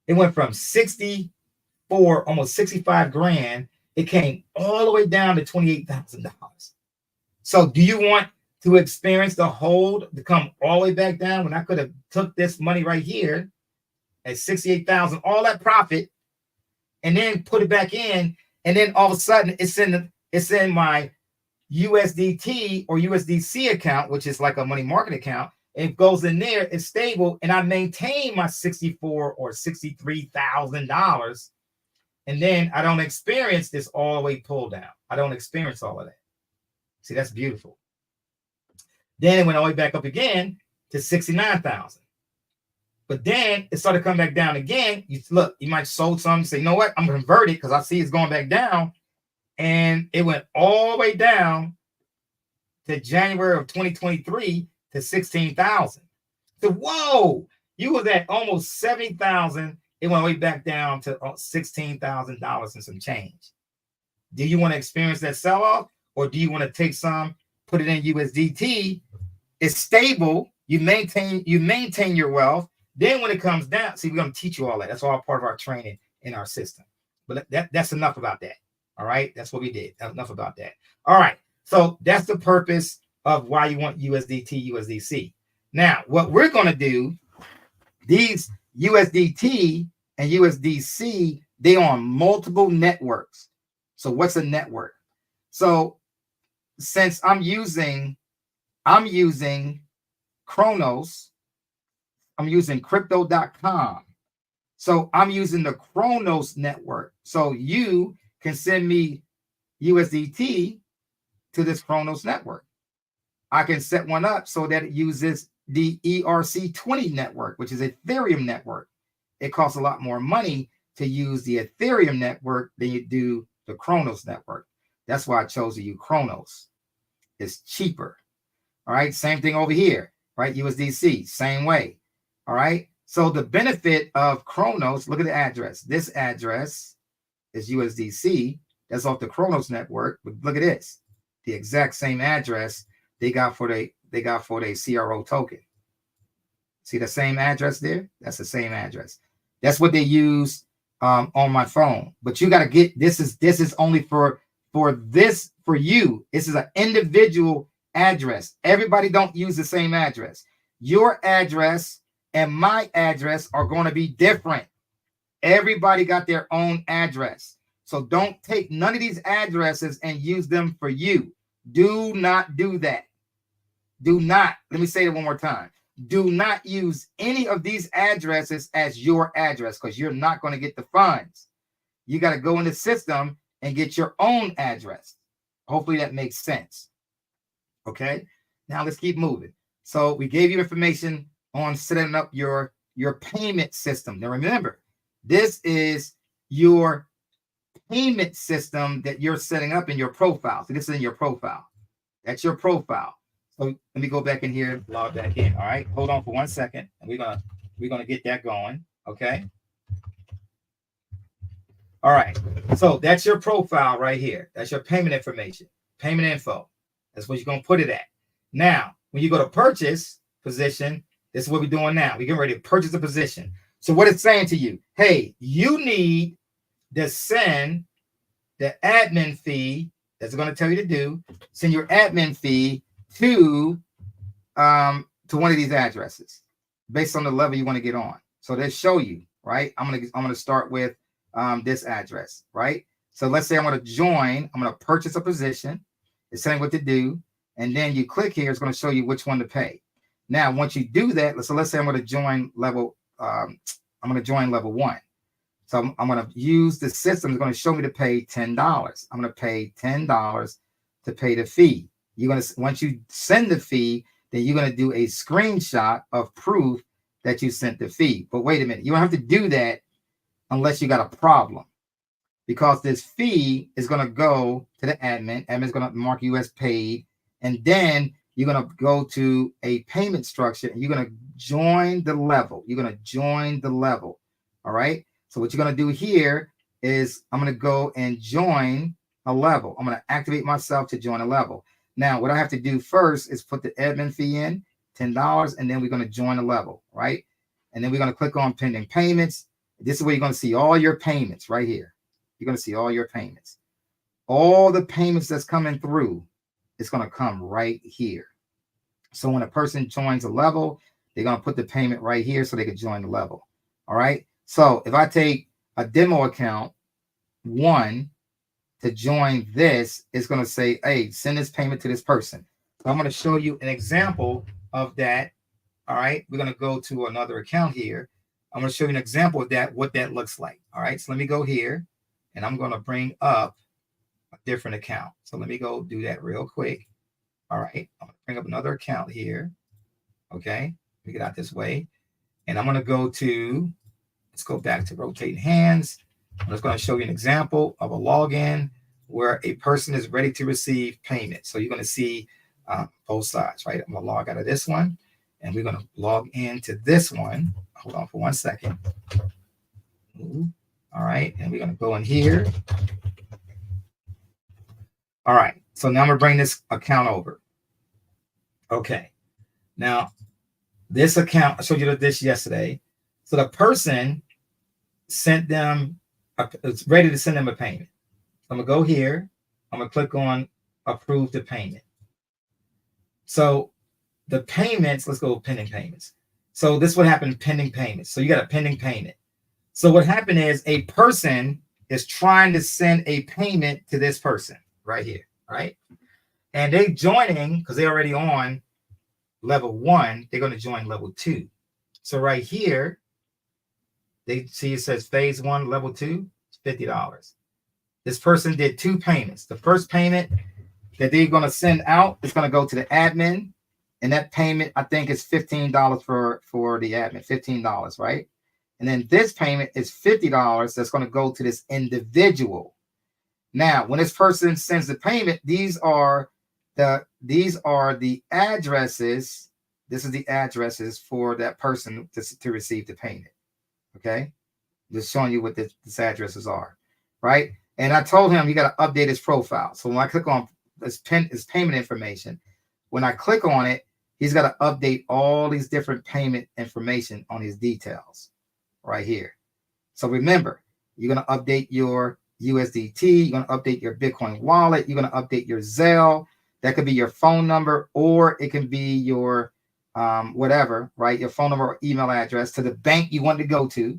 It went from 64, almost 65 grand. It came all the way down to $28,000. So do you want to experience the hold to come all the way back down when I could have took this money right here at 68,000, all that profit, and then put it back in, and then all of a sudden it's in my USDT or USDC account, which is like a money market account. It goes in there, it's stable, and I maintain my $64,000 or $63,000, and then I don't experience this all the way pull down. I don't experience all of that. See, that's beautiful. Then it went all the way back up again to 69,000. But then it started coming back down again. You look, you might sold some, say, you know what? I'm going to convert it because I see it's going back down. And it went all the way down to January of 2023 to 16,000. So, whoa, you was at almost 70,000. It went way back down to $16,000 and some change. Do you want to experience that sell-off, or do you want to take some, put it in USDT? It's stable. You maintain your wealth. Then when it comes down, see, we're going to teach you all that. That's all part of our training in our system. But that's enough about that. All right. That's what we did. That's enough about that. All right. So that's the purpose of why you want USDT, USDC. Now, what we're going to do, these USDT and USDC, they on multiple networks. So what's a network? So since I'm using Chronos, I'm using crypto.com. So I'm using the Chronos network. So you can send me USDT to this Chronos network. I can set one up so that it uses the ERC20 network, which is Ethereum network. It costs a lot more money to use the Ethereum network than you do the Chronos network. That's why I chose to use Chronos. It's cheaper. All right. Same thing over here, right? USDC, same way. All right. So the benefit of Chronos, look at the address. This address is USDC. That's off the Chronos network. But look at this. The exact same address they got for the CRO token. See the same address there? That's the same address. That's what they use on my phone. But you got to get this is only for you. This is an individual address. Everybody don't use the same address. Your address and my address are going to be different. Everybody got their own address. So don't take none of these addresses and use them for you. Do not do that. Do not. Let me say it one more time. Do not use any of these addresses as your address, because you're not going to get the funds. You got to go in the system and get your own address. Hopefully that makes sense. Okay. Now let's keep moving. So we gave you information on setting up your payment system. Now remember, this is your payment system that you're setting up in your profile. So this is in your profile. That's your profile. So let me go back in here, log back in. All right. Hold on for 1 second. And we're gonna get that going. Okay. All right. So that's your profile right here. That's your payment information, payment info. That's what you're gonna put it at. Now, when you go to purchase position, this is what we're doing now. We're getting ready to purchase a position. So what it's saying to you, hey, you need to send the admin fee. That's going to tell you to do. Send your admin fee to one of these addresses based on the level you want to get on. So they show you, right? I'm gonna start with this address, right? So let's say I want to join. I'm going to purchase a position. It's saying what to do, and then you click here. It's going to show you which one to pay. Now, once you do that, so let's say I'm going to join level. I'm going to join level 1. So I'm going to use the system. It's going to show me to pay $10. I'm going to pay $10 to pay the fee. You're going to, once you send the fee, then you're going to do a screenshot of proof that you sent the fee. But wait a minute, you don't have to do that unless you got a problem, because this fee is going to go to the admin. Admin's going to mark you as paid, and then you're going to go to a payment structure and you're going to join the level. You're going to join the level. All right. So what you're going to do here is I'm going to go and join a level. I'm going to activate myself to join a level. Now, what I have to do first is put the admin fee in, $10, and then we're going to join a level, right? And then we're going to click on pending payments. This is where you're going to see all your payments right here. You're going to see all your payments. All the payments that's coming through, it's going to come right here. So when a person joins a level, they're going to put the payment right here so they can join the level. All right. So if I take a demo account 1 to join this, it's going to say, hey, send this payment to this person. So I'm going to show you an example of that. All right. We're going to go to another account here. I'm going to show you an example of that, what that looks like. All right. So let me go here and I'm going to bring up a different account. So let me go do that real quick. All right. I'm going to bring up another account here. Okay. Let me get out this way. And I'm going to go to, let's go back to rotating hands. I'm just going to show you an example of a login where a person is ready to receive payment. So you're going to see both sides, right? I'm going to log out of this one and we're going to log into this one. Hold on for 1 second. All right. And we're going to go in here. All right. So now I'm going to bring this account over. Okay. Now, this account, I showed you this yesterday. So the person sent them, it's ready to send them a payment. I'm going to go here. I'm going to click on approve the payment. So the payments, let's go pending payments. So this would happen pending payments. So you got a pending payment. So what happened is a person is trying to send a payment to this person right here, right? And they joining because they're already on level 1. They're going to join level 2. So right here, they see it says phase 1, level 2, it's $50. This person did 2 payments. The first payment that they're going to send out is going to go to the admin. And that payment, I think, is $15 for the admin, $15, right? And then this payment is $50 that's going to go to this individual. Now, when this person sends the payment, these are the addresses. This is the addresses for that person to receive the payment. Okay, just showing you what these addresses are, right? And I told him you got to update his profile. So when I click on his payment information, when I click on it, he's got to update all these different payment information on his details right here. So remember, you're going to update your USDT. You're going to update your Bitcoin wallet. You're going to update your Zelle. That could be your phone number, or it can be your whatever, right? Your phone number or email address to the bank you want to go to.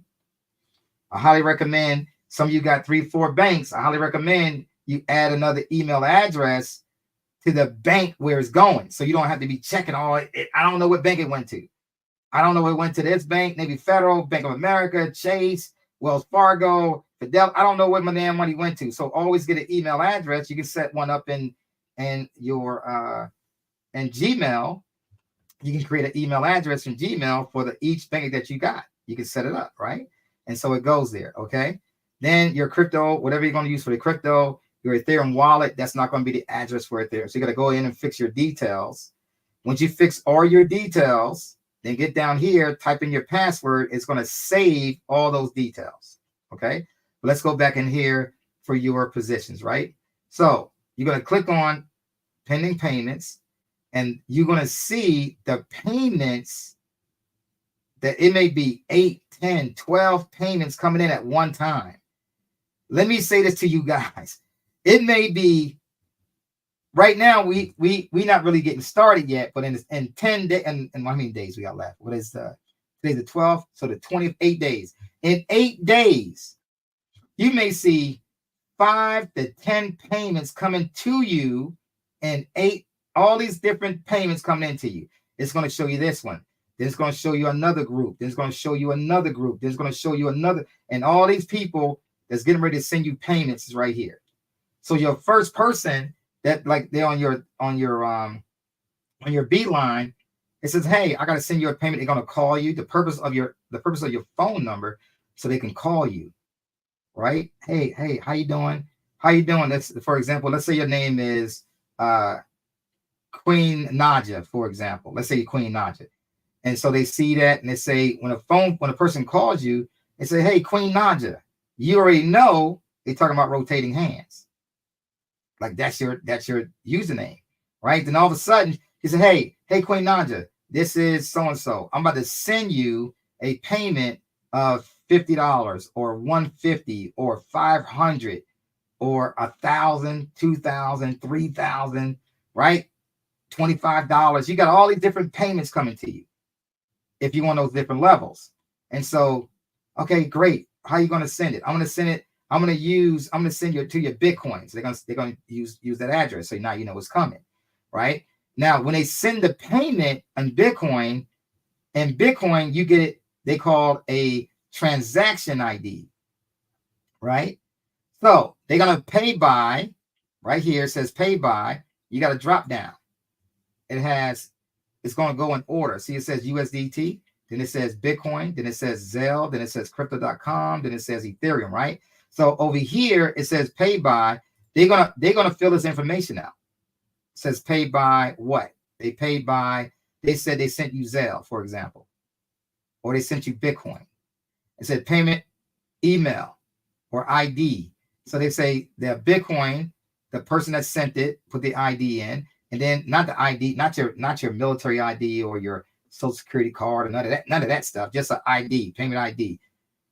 I highly recommend, some of you got 3-4 banks. I highly recommend you add another email address to the bank where it's going. So you don't have to be checking all it. I don't know what bank it went to. I don't know. It went to this bank, maybe Federal, Bank of America, Chase, Wells Fargo, Fidel. I don't know what my damn money went to. So always get an email address. You can set one up in your in Gmail. You can create an email address in Gmail for each bank that you got. You can set it up, right? And so it goes there, okay? Then your crypto, whatever you're going to use for the crypto, your Ethereum wallet, that's not going to be the address for Ethereum. So you got to go in and fix your details. Once you fix all your details, then get down here, type in your password. It's going to save all those details, okay? But let's go back in here for your positions, right? So you're going to click on pending payments, and you're going to see the payments that it may be 8, 10, 12 payments coming in at one time. Let me say this to you guys. It may be right now we not really getting started yet, but in 10 days, and how many days we got left? What is today's the 12th? So the 28 days. In 8 days, you may see 5 to 10 payments coming to you, and all these different payments coming into you. It's going to show you this one. Then it's going to show you another group. Then it's going to show you another group. Then it's going to show you another. And all these people that's getting ready to send you payments is right here. So your first person that, like, they're on your Beeline, it says, hey, I got to send you a payment. They're going to call you. The purpose of your phone number, so they can call you, right? Hey, how you doing? How you doing? That's, for example, let's say your name is Queen Naja, for example. Let's say Queen Naja. And so they see that and they say, when a person calls you, they say, hey, Queen Naja, you already know they're talking about rotating hands. Like that's your username, right? Then all of a sudden he said, hey, Queen Naja, this is so-and-so. I'm about to send you a payment of $50 or $150 or $500 or $1,000, $2,000, $3,000, right? $25. You got all these different payments coming to you if you want those different levels. And so, okay, great. How are you going to send it? I'm going to send it. I'm going to send you to your Bitcoins. They're going to use that address. So now you know what's coming, right? Now, when they send the payment on Bitcoin, and Bitcoin, you get it, they call a transaction ID, right? So they're going to pay by, right here, it says pay by. You got to drop down. It's going to go in order. See, it says USDT, then it says Bitcoin, then it says Zelle, then it says crypto.com, then it says Ethereum, right? So over here, it says pay by. They're gonna fill this information out. It says pay by what? They paid by, they said they sent you Zelle, for example, or they sent you Bitcoin. It said payment email or ID. So they say the Bitcoin, the person that sent it, put the ID in, and then not the ID, not your military ID or your social security card or none of that stuff, just an ID, payment ID,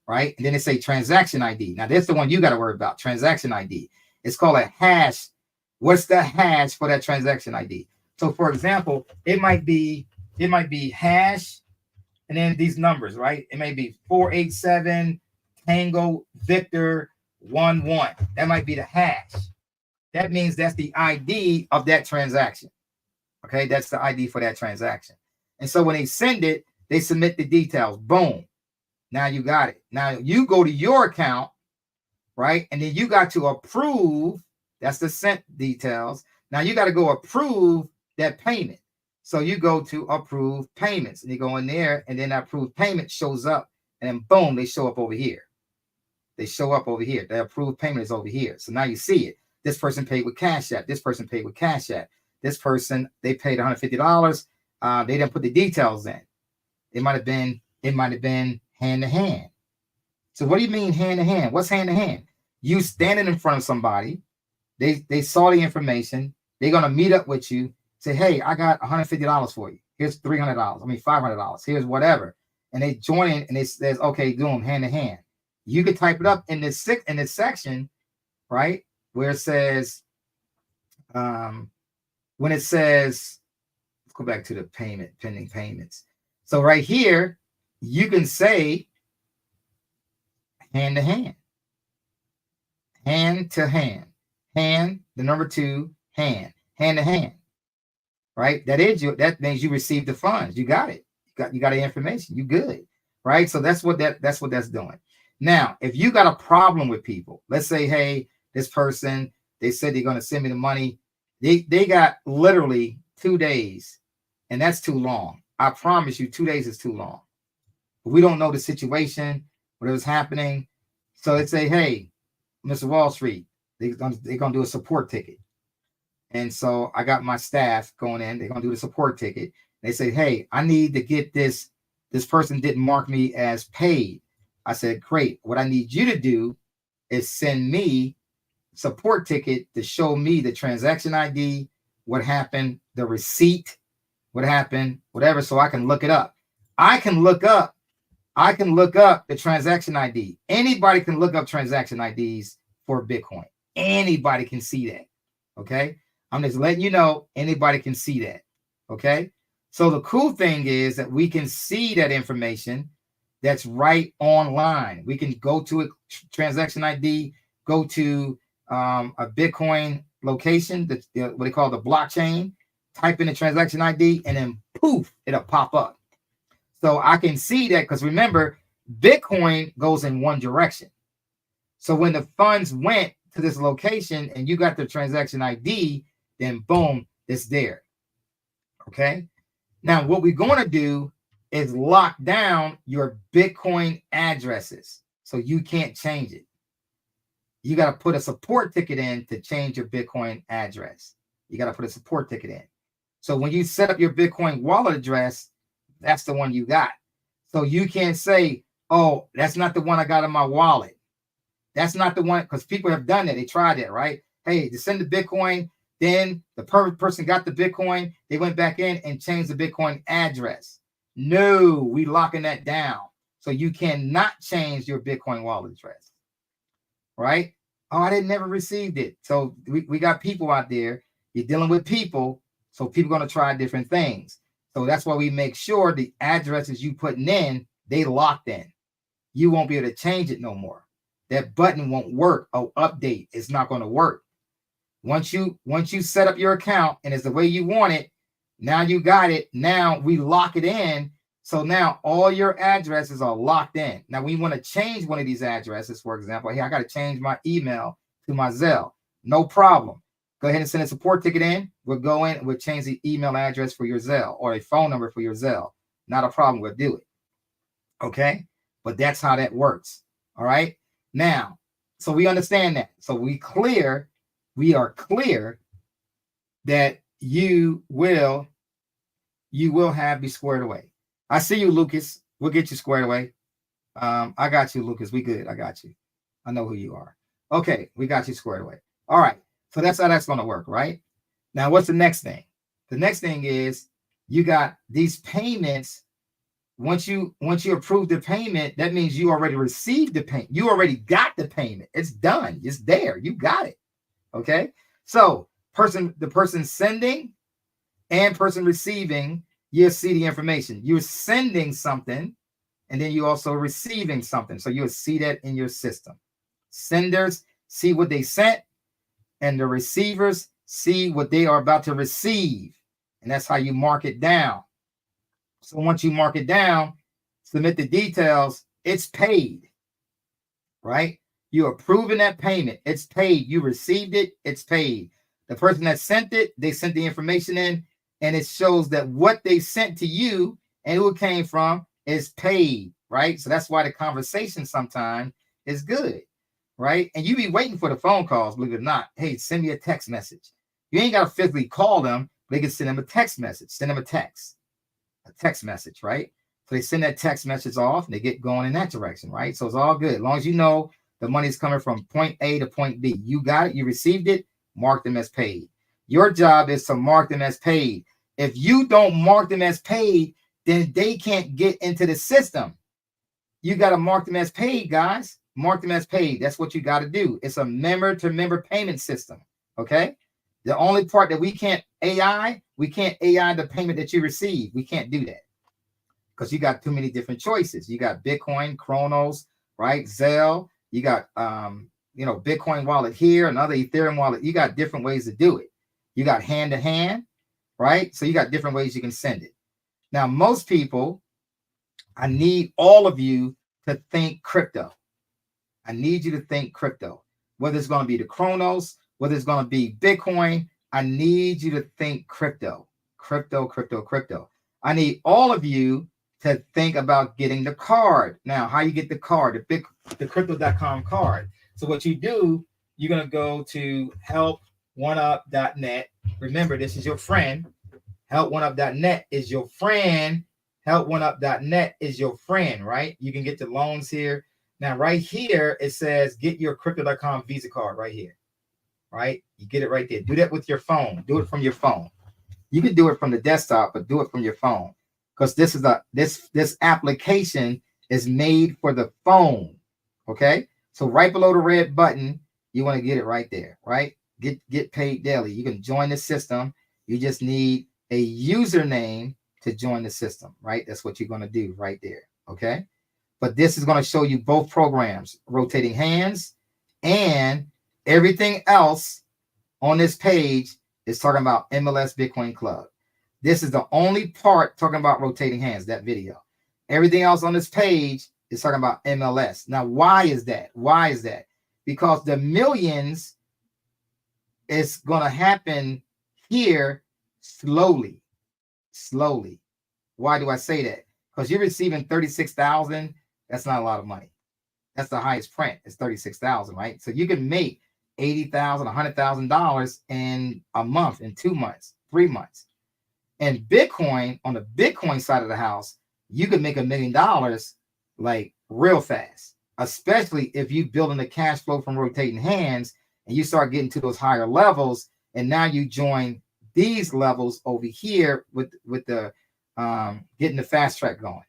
right? And then they say transaction ID. Now that's the one you got to worry about, transaction ID. It's called a hash. What's the hash for that transaction ID? So for example, it might be hash and then these numbers, right? It may be 487 Tango Victor 11. That might be the hash. That means that's the ID of that transaction. Okay, that's the ID for that transaction. And so when they send it, they submit the details. Boom. Now you got it. Now you go to your account, right? And then you got to approve. That's the sent details. Now you got to go approve that payment. So you go to approve payments and you go in there and then that approved payment shows up and then boom, they show up over here. They show up over here. The approved payment is over here. So now you see it. This person paid with Cash App. This person paid with Cash App. This person, they paid $150. They didn't put the details in. It might have been hand to hand. So what do you mean hand to hand? What's hand to hand? You standing in front of somebody. They saw the information. They're gonna meet up with you. Say, hey, I got $150 for you. Here's $300. I mean $500. Here's whatever. And they join in and it says, okay, do them hand to hand. You can type it up in this section, right? Where it says, when it says, let's go back to the pending payments. So right here, you can say hand to hand, hand to hand, hand, the number 2, hand to hand, right? That means you received the funds. You got it. You got the information. You good, right? So that's what that's doing. Now, if you got a problem with people, let's say, hey, this person, they said they're going to send me the money. They got literally 2 days, and that's too long. I promise you 2 days is too long. We don't know the situation, whatever's happening. So they say, hey, Mr. Wall Street, they're going to do a support ticket. And so I got my staff going in. They're going to do the support ticket. They say, hey, I need to get this. This person didn't mark me as paid. I said, great. What I need you to do is send me support ticket to show me the transaction ID, what happened, the receipt, what happened, whatever, so I can look it up. I can look up the transaction ID. Anybody can look up transaction IDs for Bitcoin. Anybody can see that. Okay. I'm just letting you know anybody can see that. Okay. So the cool thing is that we can see that information that's right online. We can go to a transaction ID, go to a Bitcoin location, what they call the blockchain, type in the transaction ID, and then poof, it'll pop up. So I can see that because remember, Bitcoin goes in one direction. So when the funds went to this location and you got the transaction ID, then boom, it's there. Okay. Now, what we're going to do is lock down your Bitcoin addresses so you can't change it. You got to put a support ticket in to change your Bitcoin address. You got to put a support ticket in. So when you set up your Bitcoin wallet address, that's the one you got. So you can't say, oh, that's not the one I got in my wallet. That's not the one, because people have done that. They tried that, right? Hey, to send the Bitcoin, then the person got the Bitcoin. They went back in and changed the Bitcoin address. No, we locking that down. So you cannot change your Bitcoin wallet address, right? Oh, I never received it. So we got people out there. You're dealing with people. So people are going to try different things. So that's why we make sure the addresses you putting in, they locked in. You won't be able to change it no more. That button won't work. Oh, update. It's not going to work. Once you set up your account and it's the way you want it, now you got it. Now we lock it in. So now all your addresses are locked in. Now we want to change one of these addresses, for example. Hey, I got to change my email to my Zelle. No problem. Go ahead and send a support ticket in. We'll go in. We'll change the email address for your Zelle or a phone number for your Zelle. Not a problem. We'll do it. Okay. But that's how that works. All right. Now, so we understand that. So we are clear that you will have be squared away. I see you, Lucas. We'll get you squared away. I got you, Lucas. We good. I got you. I know who you are. Okay, we got you squared away. All right. So that's how that's going to work, right? Now, what's the next thing? The next thing is you got these payments. Once you approve the payment, that means you already received the payment. You already got the payment. It's done. It's there. You got it. Okay. So the person sending and person receiving, you see the information. You're sending something, and then you also receiving something. So you'll see that in your system. Senders see what they sent, and the receivers see what they are about to receive. And that's how you mark it down. So once you mark it down, submit the details, it's paid, right? You're approving that payment. It's paid. You received it. It's paid. The person that sent it, they sent the information in, and it shows that what they sent to you and who it came from is paid, right? So that's why the conversation sometimes is good, right? And you be waiting for the phone calls, believe it or not. Hey, send me a text message. You ain't got to physically call them. They can send them a text message. Send them a text message, right? So they send that text message off, and they get going in that direction, right? So it's all good. As long as you know the money's coming from point A to point B. You got it. You received it. Mark them as paid. Your job is to mark them as paid. If you don't mark them as paid, then they can't get into the system. You got to mark them as paid, guys. Mark them as paid. That's what you got to do. It's a member-to-member payment system, okay? The only part that we can't AI the payment that you receive. We can't do that because you got too many different choices. You got Bitcoin, Chronos, right? Zelle. You got Bitcoin wallet here, another Ethereum wallet. You got different ways to do it. You got hand-to-hand, right? So you got different ways you can send it. Now, most people, I need all of you to think crypto. I need you to think crypto. Whether it's going to be the Chronos, whether it's going to be Bitcoin, I need you to think crypto. Crypto. I need all of you to think about getting the card. Now, how you get the card, the crypto.com card. So what you do, you're going to go to help1up.net. Remember, this is your friend. Help1up.net is your friend. Help1up.net is your friend, right? You can get the loans here. Now, right here, it says get your crypto.com Visa card right here, right? You get it right there. Do that with your phone. Do it from your phone. You can do it from the desktop, but do it from your phone because this application is made for the phone, okay? So right below the red button, you want to get it right there, right? Get paid daily. You can join the system. You just need a username to join the system, right? That's what you're going to do right there, okay? But this is going to show you both programs, rotating hands, and everything else on this page is talking about MLS Bitcoin Club. This is the only part talking about rotating hands, that video. Everything else on this page is talking about MLS. Now, why is that? Why is that? Because the millions is going to happen here slowly. Why do I say that? Because you're receiving 36,000. That's not a lot of money. That's the highest print. It's 36,000, right? So you can make $80,000, $100,000 in a month, in 2 months, 3 months. And Bitcoin, on the Bitcoin side of the house, you can make $1 million like real fast, especially if you building the cash flow from rotating hands and you start getting to those higher levels. And now you join these levels over here with the getting the fast track going.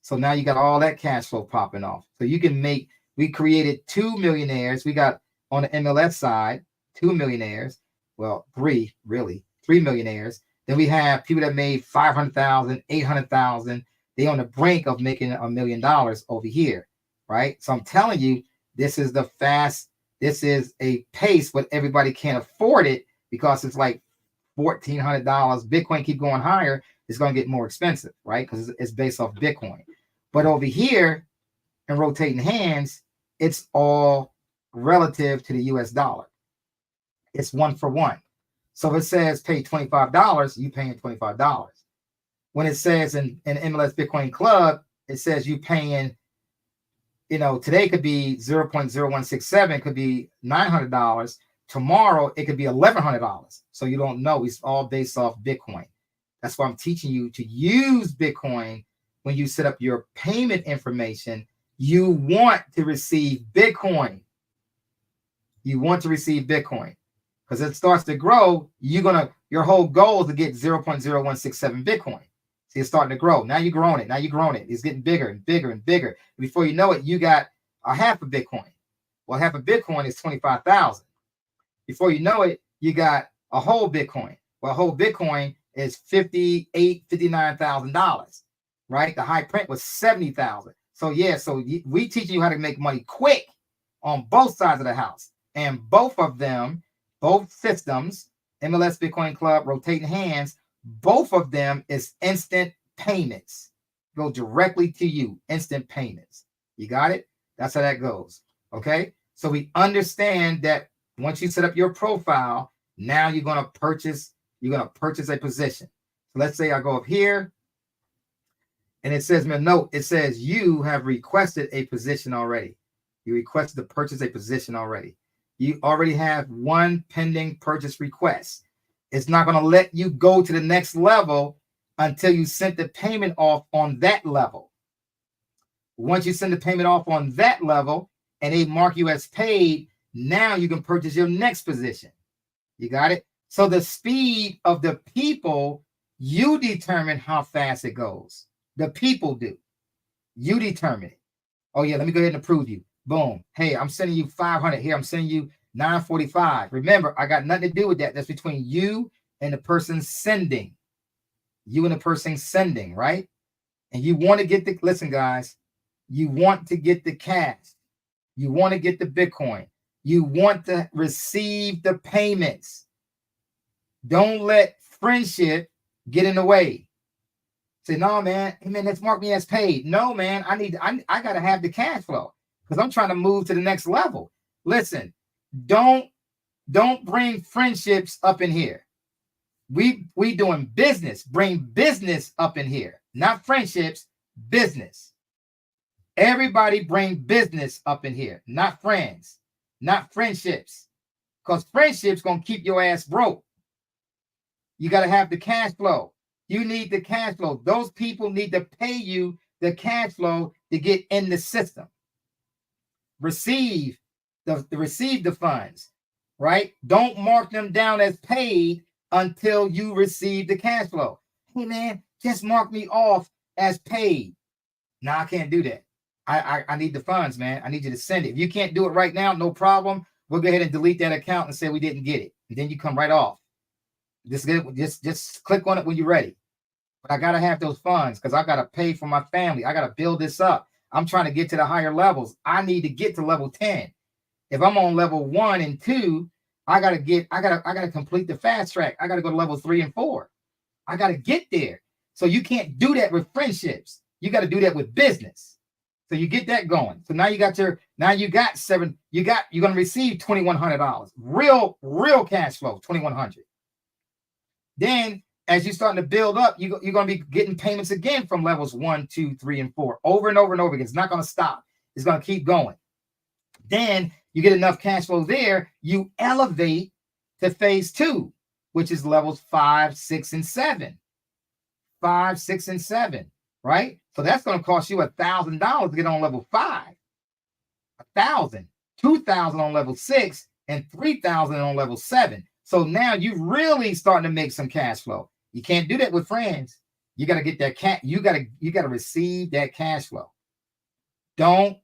So now you got all that cash flow popping off. So you can make, we created 2 millionaires. We got on the MLS side, 2 millionaires. Well, 3 millionaires. Then we have people that made 500,000, 800,000. They on the brink of making $1 million over here, right? So I'm telling you, this is this is a pace, but everybody can't afford it because it's like $1,400. Bitcoin keep going higher, it's going to get more expensive, right? Because it's based off Bitcoin. But over here in rotating hands, it's all relative to the US dollar. It's 1 for 1. So if it says pay $25, you paying $25. When it says in MLS Bitcoin Club, it says you paying, today could be 0.0167, could be $900. Tomorrow it could be $1,100. So you don't know. It's all based off Bitcoin. That's why I'm teaching you to use Bitcoin when you set up your payment information. You want to receive Bitcoin. You want to receive Bitcoin. Because it starts to grow, your whole goal is to get 0.0167 Bitcoin. See, it's starting to grow. Now you're growing it. It's getting bigger and bigger and bigger. Before you know it, you got a half a Bitcoin. Well, half a Bitcoin is 25,000. Before you know it, you got a whole Bitcoin. Well, a whole Bitcoin is $59,000, right? The high print was 70,000. So yeah, we teaching you how to make money quick on both sides of the house, and both of them. Both systems, MLS Bitcoin Club, rotating hands, both of them is instant payments. Go directly to you, instant payments. You got it? That's how that goes. Okay. So we understand that once you set up your profile, now you're going to purchase a position. So let's say I go up here and it says me a note. It says you have requested a position already. You requested to purchase a position already. You already have one pending purchase request. It's not going to let you go to the next level until you send the payment off on that level. Once you send the payment off on that level and they mark you as paid, now you can purchase your next position. You got it? So the speed of the people, you determine how fast it goes. The people do. You determine it. Oh yeah, let me go ahead and approve you. Boom. Hey, I'm sending you 500 here. I'm sending you 945. Remember, I got nothing to do with that. That's between you and the person sending. You and the person sending, right? And you want to get listen, guys, you want to get the cash. You want to get the Bitcoin. You want to receive the payments. Don't let friendship get in the way. Say, no, man. Hey, man, let's mark me as paid. No, man, I got to have the cash flow. Because I'm trying to move to the next level. Listen, don't bring friendships up in here. We doing business. Bring business up in here. Not friendships, business. Everybody bring business up in here. Not friends. Not friendships. Because friendships going to keep your ass broke. You got to have the cash flow. You need the cash flow. Those people need to pay you the cash flow to get in the system. Receive the funds, right? Don't mark them down as paid until you receive the cash flow. Hey man, just mark me off as paid. No, I can't do that. I need the funds, man. I need you to send it. If you can't do it right now, no problem. We'll go ahead and delete that account and say we didn't get it. And then you come right off. Just click on it when you're ready. But I gotta have those funds because I gotta pay for my family. I gotta build this up. I'm trying to get to the higher levels. I need to get to level 10. If I'm on level 1 and 2, I gotta complete the fast track. I gotta go to level 3 and 4. I gotta get there. So you can't do that with friendships. You got to do that with business. So you get that going. So now you got you're going to receive $2,100. Real cash flow, $2,100. Then as you're starting to build up, you're going to be getting payments again from levels 1, 2, 3, and 4 over and over and over again. It's not going to stop. It's going to keep going. Then you get enough cash flow there, you elevate to phase 2, which is levels 5, 6, and 7. 5, 6, and 7, right? So that's going to cost you $1,000 to get on level 5. 1,000, 2,000 on level 6, and 3,000 on level 7. So now you're really starting to make some cash flow. You can't do that with friends. You got to get that cash. You got to receive that cash flow. Don't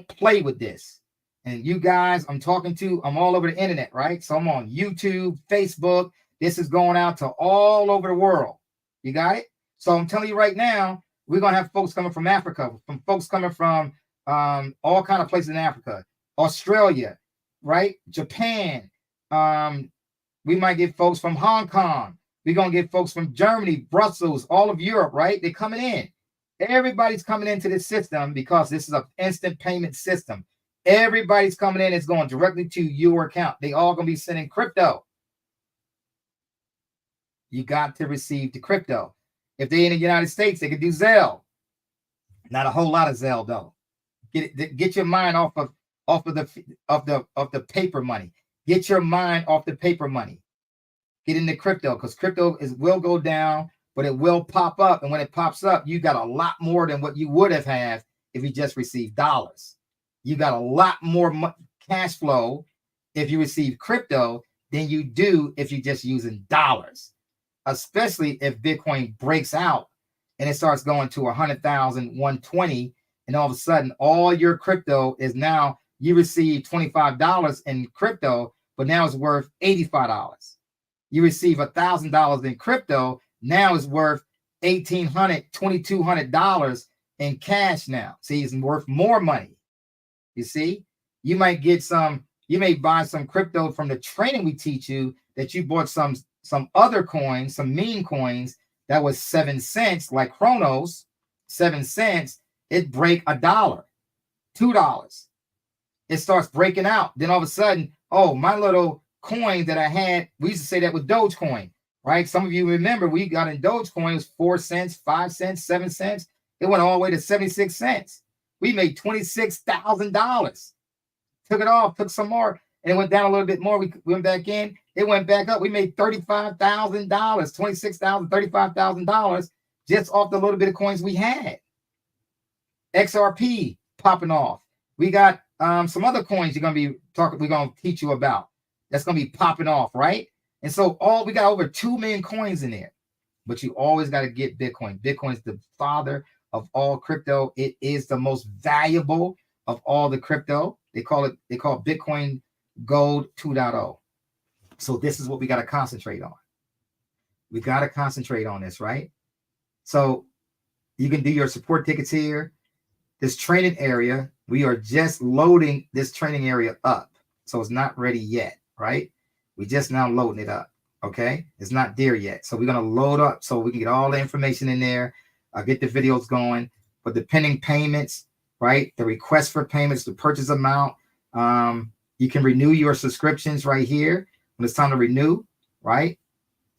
play with this. And you guys, I'm all over the internet, right? So I'm on YouTube, Facebook. This is going out to all over the world. You got it? So I'm telling you right now, we're going to have folks coming from Africa, from folks coming from all kind of places in Africa, Australia, right? Japan. We might get folks from Hong Kong. We're going to get folks from Germany, Brussels, all of Europe, right? They're coming in. Everybody's coming into this system because this is an instant payment system. Everybody's coming in. It's going directly to your account. They all going to be sending crypto. You got to receive the crypto. If they're in the United States, they could do Zelle. Not a whole lot of Zelle though. Get your mind off of the paper money. Get your mind off the paper money. Get into crypto, because crypto will go down, but it will pop up. And when it pops up, you got a lot more than what you would have had if you just received dollars. You got a lot more cash flow if you receive crypto than you do if you're just using dollars. Especially if Bitcoin breaks out and it starts going to 100,000, 120, and all of a sudden all your crypto is now, you receive $25 in crypto, but now it's worth $85. You receive $1,000 in crypto, now it's worth $1,800, $2,200 in cash now. See, it's worth more money. You see, you might get you may buy some crypto from the training we teach you that you bought some other coins, some meme coins that was 7 cents, like Chronos, 7 cents. It break $1, $2. It starts breaking out. Then all of a sudden, oh, my little coin that I had, we used to say that with Dogecoin, right? Some of you remember we got in Dogecoin, it was 4 cents, 5 cents, 7 cents. It went all the way to 76 cents. We made $26,000. Took it off, took some more, and it went down a little bit more. We went back in, it went back up. We made $35,000, $26,000, $35,000 just off the little bit of coins we had. XRP popping off. We got some other coins we're going to teach you about. That's going to be popping off, right? And so we got over 2 million coins in there. But you always got to get Bitcoin. Bitcoin is the father of all crypto. It is the most valuable of all the crypto. They call Bitcoin Gold 2.0. So this is what we got to concentrate on. We got to concentrate on this, right? So you can do your support tickets here. This training area, we are just loading this training area up. So it's not ready yet, right? We just now loading it up, okay? It's not there yet. So we're going to load up so we can get all the information in there, get the videos going. But the pending payments, right? The request for payments, the purchase amount. You can renew your subscriptions right here when it's time to renew, right?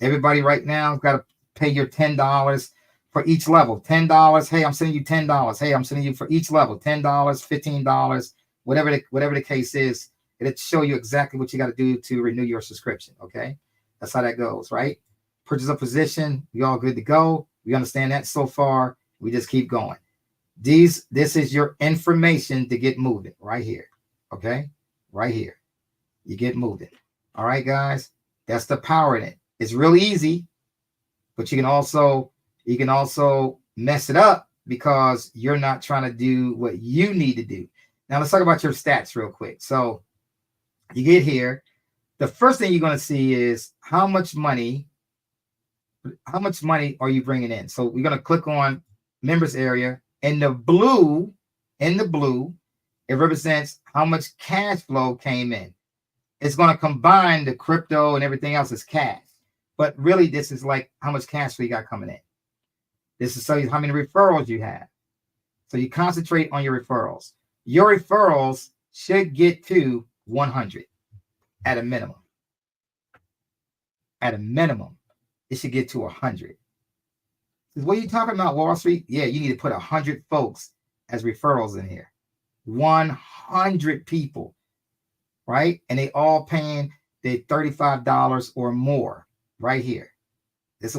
Everybody right now has got to pay your $10 for each level. $10. Hey, I'm sending you $10. Hey, I'm sending you for each level $10, $15, whatever the case is. It'll show you exactly what you got to do to renew your subscription. Okay, that's how that goes, right? Purchase a position. We all good to go. We understand that so far. We just keep going. This is your information to get moving right here. Okay, right here. You get moving. All right, guys. That's the power in it. It's real easy, but you can also mess it up because you're not trying to do what you need to do. Now let's talk about your stats real quick. So you get here. The first thing you're going to see is how much money are you bringing in? So we're going to click on members area. In the blue, it represents how much cash flow came in. It's going to combine the crypto and everything else as cash. But really, this is like how much cash flow you got coming in. This is so how many referrals you have. So you concentrate on your referrals. Your referrals should get to 100 at a minimum. At a minimum, it should get to 100. What are you talking about, Wall Street? Yeah, you need to put 100 folks as referrals in here. 100 people, right? And they all paying the $35 or more right here. This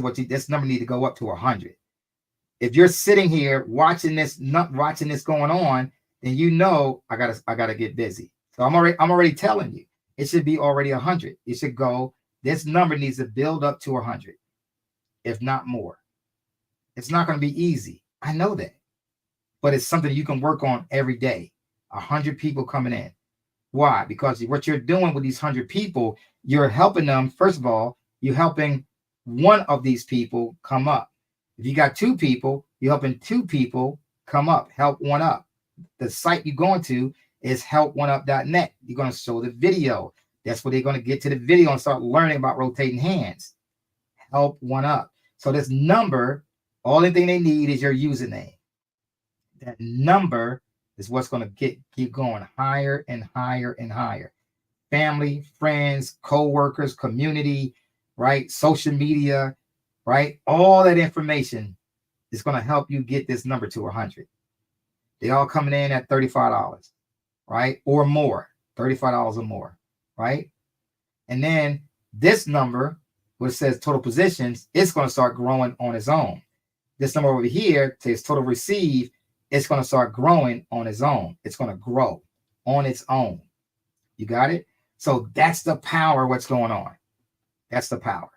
number need to go up to 100. If you're sitting here watching this, not watching this going on, then you know I gotta get busy. So I'm already telling you, it should be already 100. It should go. This number needs to build up to 100, if not more. It's not going to be easy. I know that, but it's something you can work on every day. 100 people coming in. Why? Because what you're doing with these 100 people, you're helping them, first of all, you're helping one of these people come up. If you got two people, you're helping two people come up, help one up. The site you're going to is helponeup.net. You're going to show the video. That's where they're going to get to the video and start learning about rotating hands. Help one up. So this number, only thing they need is your username. That number is what's going to keep going higher and higher and higher. Family, friends, co-workers, community, right? Social media, right? All that information is going to help you get this number to 100. They all coming in at $35, right? Or more, $35 or more, right? And then this number, which says total positions, it's going to start growing on its own. This number over here says total receive, it's going to start growing on its own. It's going to grow on its own. You got it? So that's the power of what's going on. That's the power.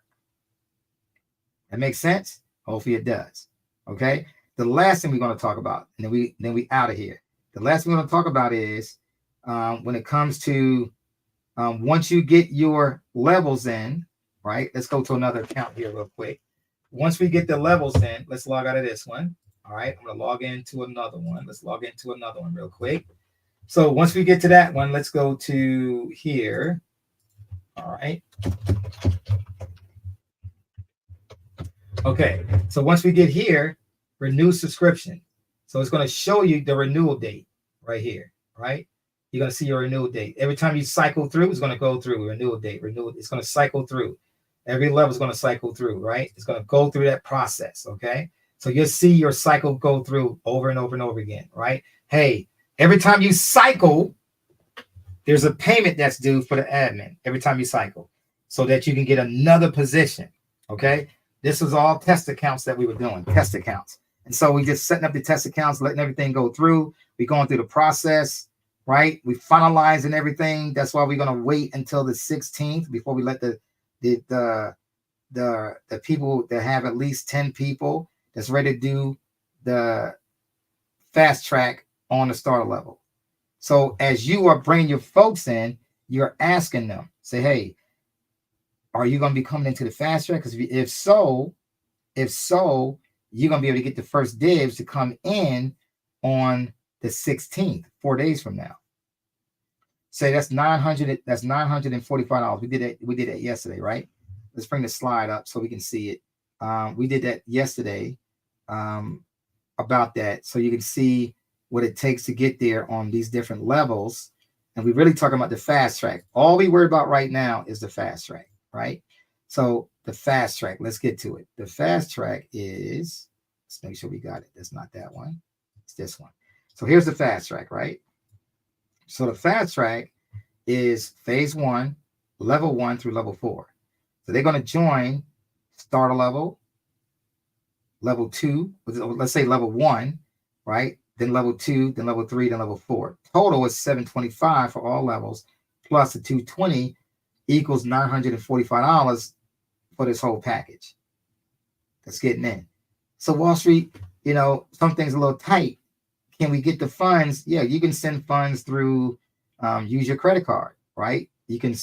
That makes sense? Hopefully it does. Okay. The last thing we're going to talk about, and then we out of here. The last thing we're going to talk about is when it comes to once you get your levels in, right? Let's go to another account here real quick. Once we get the levels in, let's log out of this one. All right. I'm going to log into another one. Let's log into another one real quick. So once we get to that one, let's go to here. All right. Okay. So once we get here, renew subscription. So it's going to show you the renewal date right here, right? You're going to see your renewal date. Every time you cycle through, it's going to go through renewal date, renewal. It's going to cycle through. Every level is going to cycle through, right? It's going to go through that process, okay? So you'll see your cycle go through over and over and over again, right? Hey, every time you cycle, there's a payment that's due for the admin every time you cycle so that you can get another position, okay? This was all test accounts that we were doing, test accounts. And so we just setting up the test accounts, letting everything go through. We're going through the process, right? We finalizing everything. That's why we're going to wait until the 16th before we let the people that have at least 10 people that's ready to do the fast track on the starter level. So as you are bringing your folks in, you're asking them, say, hey, are you going to be coming into the fast track? Because if so, you're going to be able to get the first dibs to come in on the 16th, 4 days from now. Say that's $900. That's $945. We did that yesterday, right? Let's bring the slide up so we can see it. We did that yesterday about that, so you can see what it takes to get there on these different levels. And we're really talking about the fast track. All we worry about right now is the fast track, right? So the fast track, let's get to it. The fast track is, let's make sure we got it. That's not that one. It's this one. So here's the fast track, right? So the fast track is phase 1, level 1 through level 4. So they're going to join starter level, level 2, let's say level 1, right? Then level 2, then level 3, then level 4. Total is $725 for all levels, plus the $220 equals $945 for this whole package. That's getting in. So Wall Street, something's a little tight. Can we get the funds? Yeah, you can send funds through, use your credit card, right? You can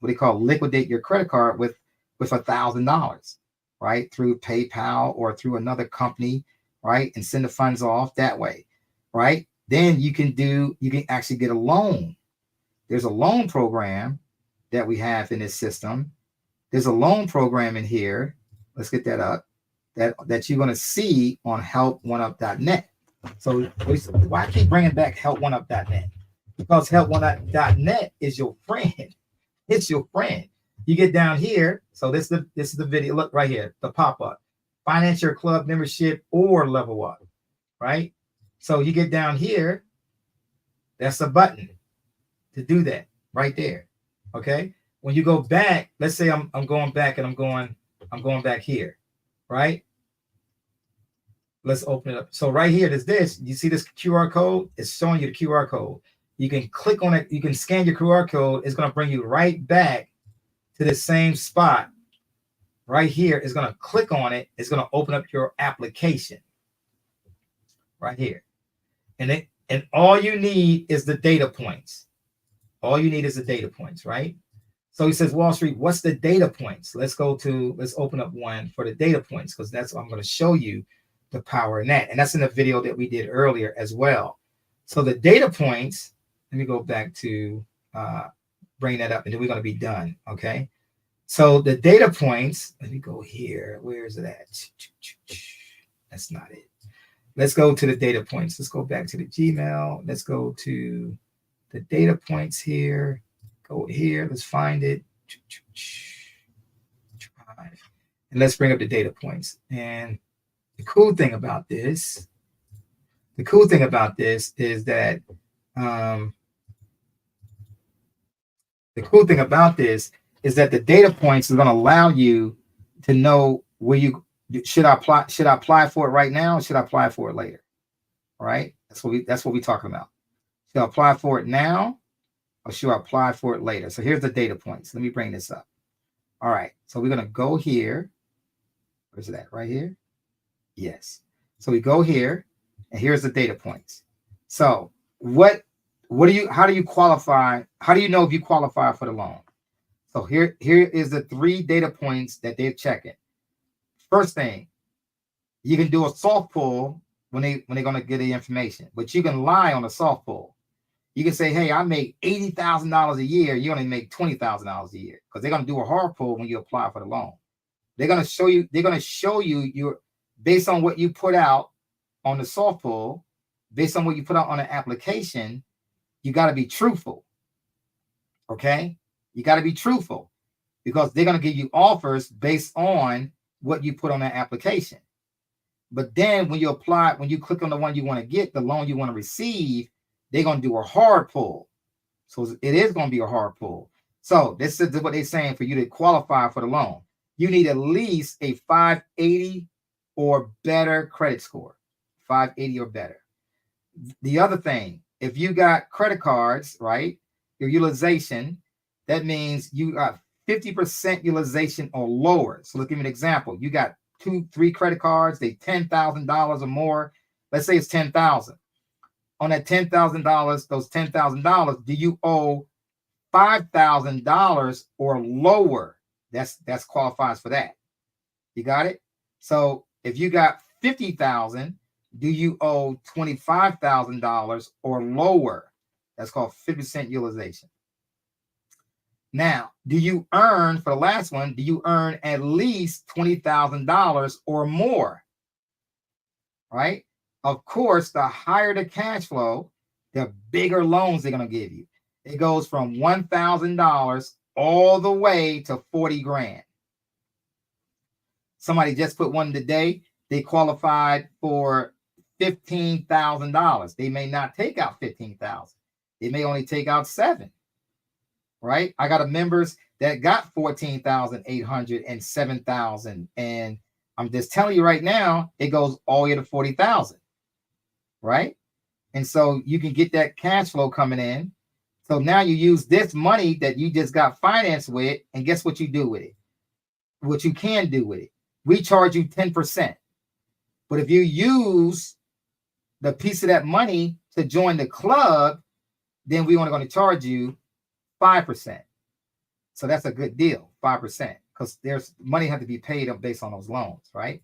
what they call liquidate your credit card with $1,000, right? Through PayPal or through another company, right? And send the funds off that way, right? Then you can actually get a loan. There's a loan program that we have in this system. There's a loan program in here. Let's get that up. That you're going to see on helponeup.net. So why I keep bringing back helponeup.net? Because helponeup.net is your friend. It's your friend. You get down here. So this is the video. Look right here, the pop-up. Finance your club membership or level up, right? So you get down here. That's a button to do that right there. Okay. When you go back, let's say I'm going back and I'm going back here, right? Let's open it up. So right here, there's this. You see this QR code? It's showing you the QR code. You can click on it. You can scan your QR code. It's going to bring you right back to the same spot. Right here, it's going to click on it. It's going to open up your application right here. And all you need is the data points. All you need is the data points, right? So he says, Wall Street, what's the data points? Let's open up one for the data points, because that's what I'm going to show you the power in that. And that's in the video that we did earlier as well. So the data points, let me go back to bring that up, and then we're going to be done. Okay. So the data points, let me go here. Where is it at? That's not it. Let's go to the data points. Let's go back to the Gmail. Let's go to the data points here. Go here. Let's find it. And let's bring up the data points. And the cool thing about this is that the data points are going to allow you to know where you should I apply for it right now, or should I apply for it later? All right. That's what we're talking about. Should I apply for it now, or should I apply for it later? So here's the data points. Let me bring this up. All right. So we're going to go here. Where's it at? Right here? Yes. So we go here, and here's the data points. So how do you qualify? How do you know if you qualify for the loan? So here is the 3 data points that they're checking. First thing, you can do a soft pull when they're going to get the information, but you can lie on a soft pull. You can say, hey, I make $80,000 a year. You only make $20,000 a year, because they're going to do a hard pull when you apply for the loan. They're going to show you your, based on what you put out on the soft pull, based on what you put out on an application, you got to be truthful. Okay. You got to be truthful, because they're going to give you offers based on what you put on that application. But then when you click on the one you want to get, the loan you want to receive, they're going to do a hard pull. So it is going to be a hard pull. So this is what they're saying for you to qualify for the loan. You need at least a 580 or better credit score. 580 or better. The other thing, if you got credit cards, right, your utilization, that means you got 50% utilization or lower. So let's give me an example. You got 2-3 credit cards, they $10,000 or more. Let's say it's $10,000. On that $10,000, those $10,000, do you owe $5,000 or lower? That's qualifies for that. You got it? So if you got 50,000, do you owe $25,000 or lower? That's called 50% utilization. Now, do you earn, for the last one, do you earn at least $20,000 or more? Right? Of course, the higher the cash flow, the bigger loans they're going to give you. It goes from $1,000 all the way to 40 grand. Somebody just put one today. They qualified for $15,000. They may not take out $15,000. They may only take out $7,000. Right? I got a members that got $14,800 and $7,000, and I'm just telling you right now, it goes all the way to $40,000. Right? And so you can get that cash flow coming in. So now you use this money that you just got financed with, and guess what you do with it? What you can do with it. We charge you 10%. But if you use the piece of that money to join the club, then we only going to charge you 5%. So that's a good deal, 5%, because there's money have to be paid up based on those loans, right?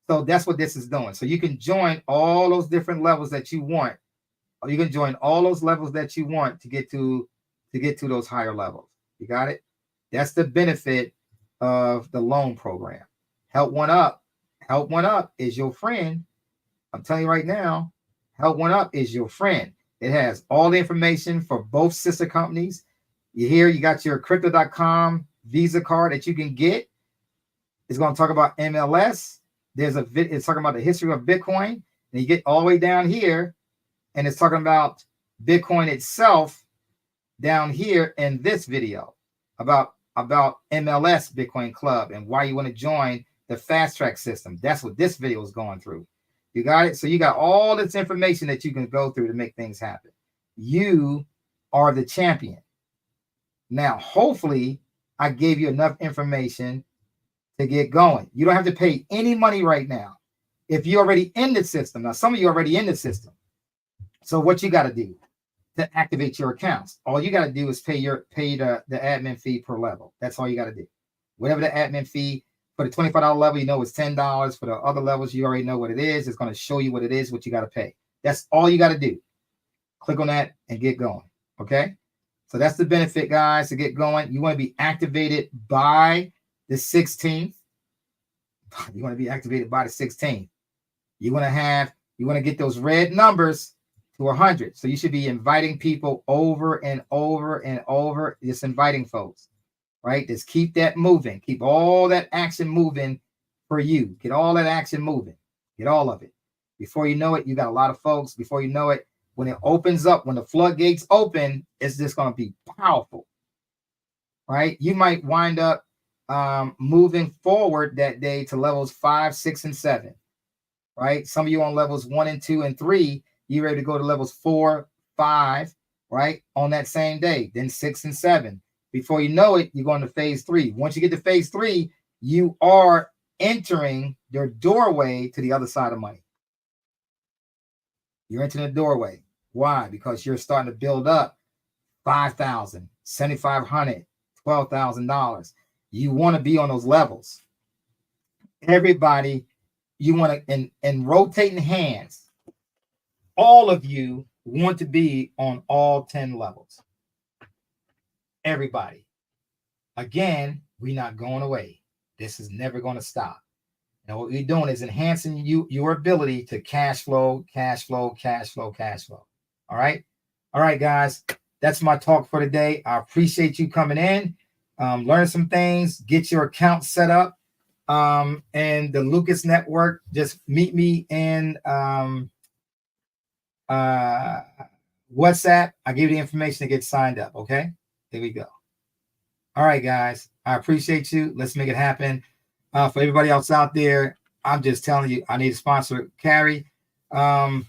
So that's what this is doing. So you can join all those different levels that you want. Or you can join all those levels that you want to get to those higher levels. You got it? That's the benefit of the loan program. Help One Up. Help One Up is your friend. I'm telling you right now, Help One Up is your friend. It has all the information for both sister companies. You hear, you got your crypto.com Visa card that you can get. It's going to talk about MLS. It's talking about the history of Bitcoin. And you get all the way down here, and it's talking about Bitcoin itself down here in this video about MLS Bitcoin Club and why you want to join the fast track system. That's what this video is going through. You got it? So you got all this information that you can go through to make things happen. You are the champion. Now, hopefully, I gave you enough information to get going. You don't have to pay any money right now. If you're already in the system, now some of you are already in the system. So what you got to do to activate your accounts. All you got to do is pay the admin fee per level. That's all you got to do. Whatever the admin fee for the $25 level, you know it's $10. For the other levels, you already know what it is. It's going to show you what it is, what you got to pay. That's all you got to do. Click on that and get going. Okay. So that's the benefit, guys, to get going. You want to be activated by the 16th. You want to be activated by the 16th. You want to get those red numbers to 100. So you should be inviting people over and over and over. Just inviting folks, right? Just keep that moving. Keep all that action moving for you. Get all that action moving. Get all of it. Before you know it, you got a lot of folks. Before you know it, when it opens up, when the floodgates open, it's just going to be powerful, right? You might wind up moving forward that day to levels 5, 6, and 7, right? Some of you on levels 1 and 2 and 3, you're ready to go to levels 4, 5, right? On that same day, then 6 and 7. Before you know it, you're going to phase 3. Once you get to phase 3, you are entering your doorway to the other side of money. You're entering the doorway. Why? Because you're starting to build up $5,000, $7,500, $12,000. You want to be on those levels. Everybody, you want to, and rotating hands, all of you want to be on all 10 levels. Everybody. Again, we're not going away. This is never going to stop. Now, what we're doing is enhancing your ability to cash flow, cash flow, cash flow, cash flow. All right. All right, guys. That's my talk for today. I appreciate you coming in. Learn some things, get your account set up. And the Lucas Network, just meet me in WhatsApp. I give you the information to get signed up. Okay. There we go. All right, guys. I appreciate you. Let's make it happen. For everybody else out there, I'm just telling you, I need a sponsor. Carrie, I'm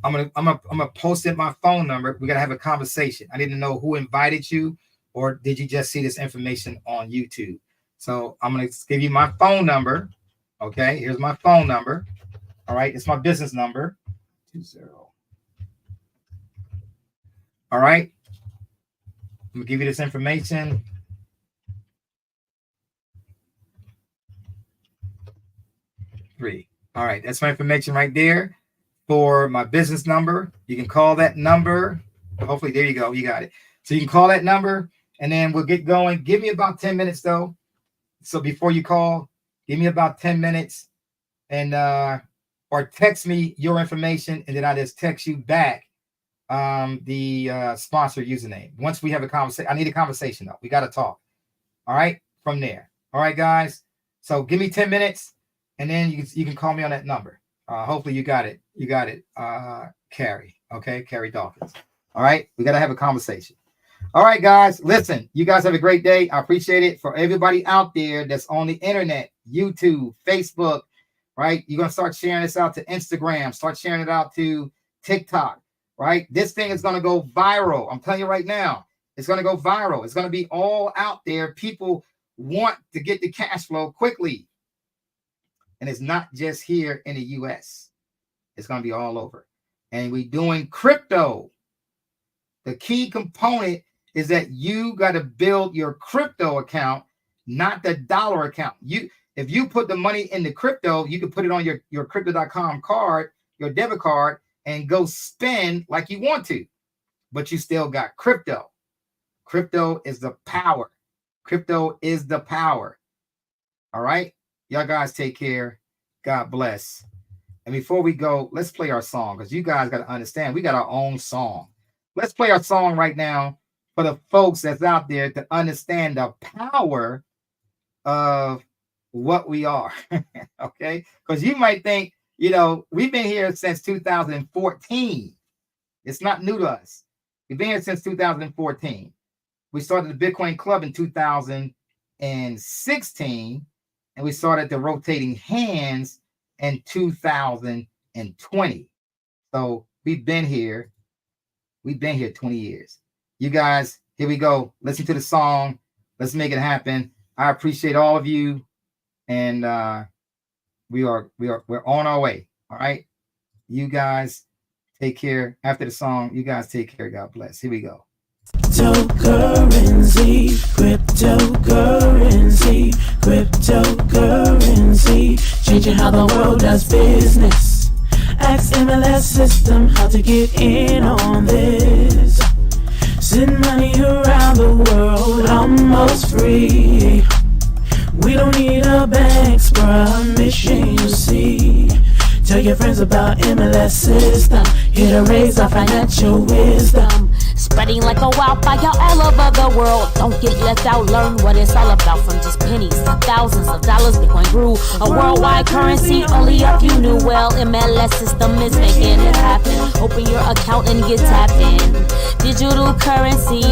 gonna post in my phone number. We gotta have a conversation. I need to know who invited you, or did you just see this information on YouTube? So I'm gonna give you my phone number. Okay, here's my phone number. All right, it's my business number. 20. All right, I'm gonna give you this information. All right, that's my information right there for my business number. You can call that number. Hopefully, there you go. You got it. So you can call that number, and then we'll get going. Give me about 10 minutes, though. So before you call, give me about 10 minutes, and or text me your information, and then I just text you back the sponsor username. Once we have a conversation, I need a conversation, though. We got to talk. All right, from there. All right, guys. So give me 10 minutes. And then you can call me on that number. Hopefully you got it. You got it, Carrie. Okay, Carrie Dawkins. All right, we got to have a conversation. All right, guys. Listen, you guys have a great day. I appreciate it. For everybody out there that's on the internet, YouTube, Facebook, right? You're going to start sharing this out to Instagram. Start sharing it out to TikTok, right? This thing is going to go viral. I'm telling you right now, it's going to go viral. It's going to be all out there. People want to get the cash flow quickly. And it's not just here in the US. It's going to be all over. And we're doing crypto. The key component is that you got to build your crypto account, not the dollar account. If you put the money in the crypto, you can put it on your crypto.com card, your debit card, and go spend like you want to. But you still got crypto. Crypto is the power. Crypto is the power. All right. Y'all guys take care. God bless. And before we go, let's play our song, because you guys got to understand, we got our own song. Let's play our song right now for the folks that's out there to understand the power of what we are. Okay? Because you might think, we've been here since 2014. It's not new to us. We've been here since 2014. We started the Bitcoin Club in 2016. And we started the rotating hands in 2020. So we've been here 20 years. You guys, here we go. Listen to the song. Let's make it happen. I appreciate all of you. And we're on our way. All right. You guys Take care. After the song, you guys take care. God bless. Here we go. Cryptocurrency, cryptocurrency, cryptocurrency, changing how the world does business. Ask MLS system how to get in on this. Send money around the world almost free. We don't need a bank's permission, you see. Tell your friends about MLS system, here to raise our financial wisdom. Spreading like a wildfire all over the world. Don't get left out, learn what it's all about. From just pennies to thousands of dollars, Bitcoin grew a worldwide currency. Only a few knew well. MLS system is making it happen. Open your account and get tapped in. Digital currency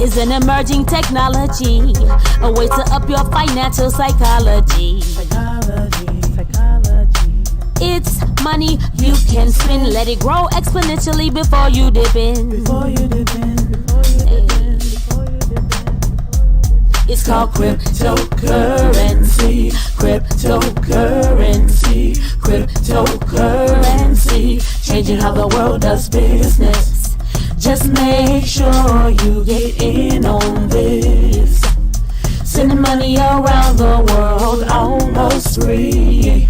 is an emerging technology, a way to up your financial psychology. It's money you can spend. Let it grow exponentially before you dip in. It's called cryptocurrency, cryptocurrency, cryptocurrency, changing how the world does business. Just make sure you get in on this. Sending money around the world almost free.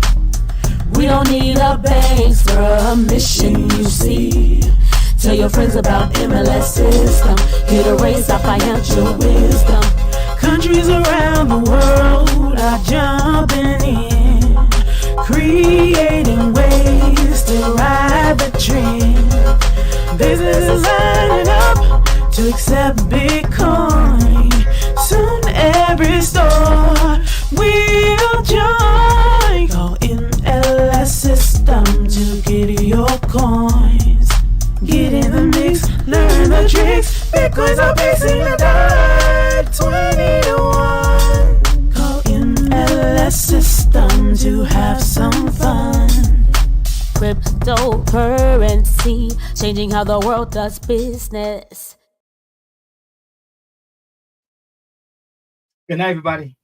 We don't need a bank's permission, you see. Tell your friends about MLS system, here to raise our financial wisdom. Countries around the world are jumping in, creating ways to ride the trend. Businesses lining up to accept Bitcoin. Soon every store will join. Call MLS system to get your coins. Get in the mix, learn the tricks. Bitcoins are facing a dime, 20 to 1. Call MLS system to have some fun. Cryptocurrency, changing how the world does business. Good night, everybody.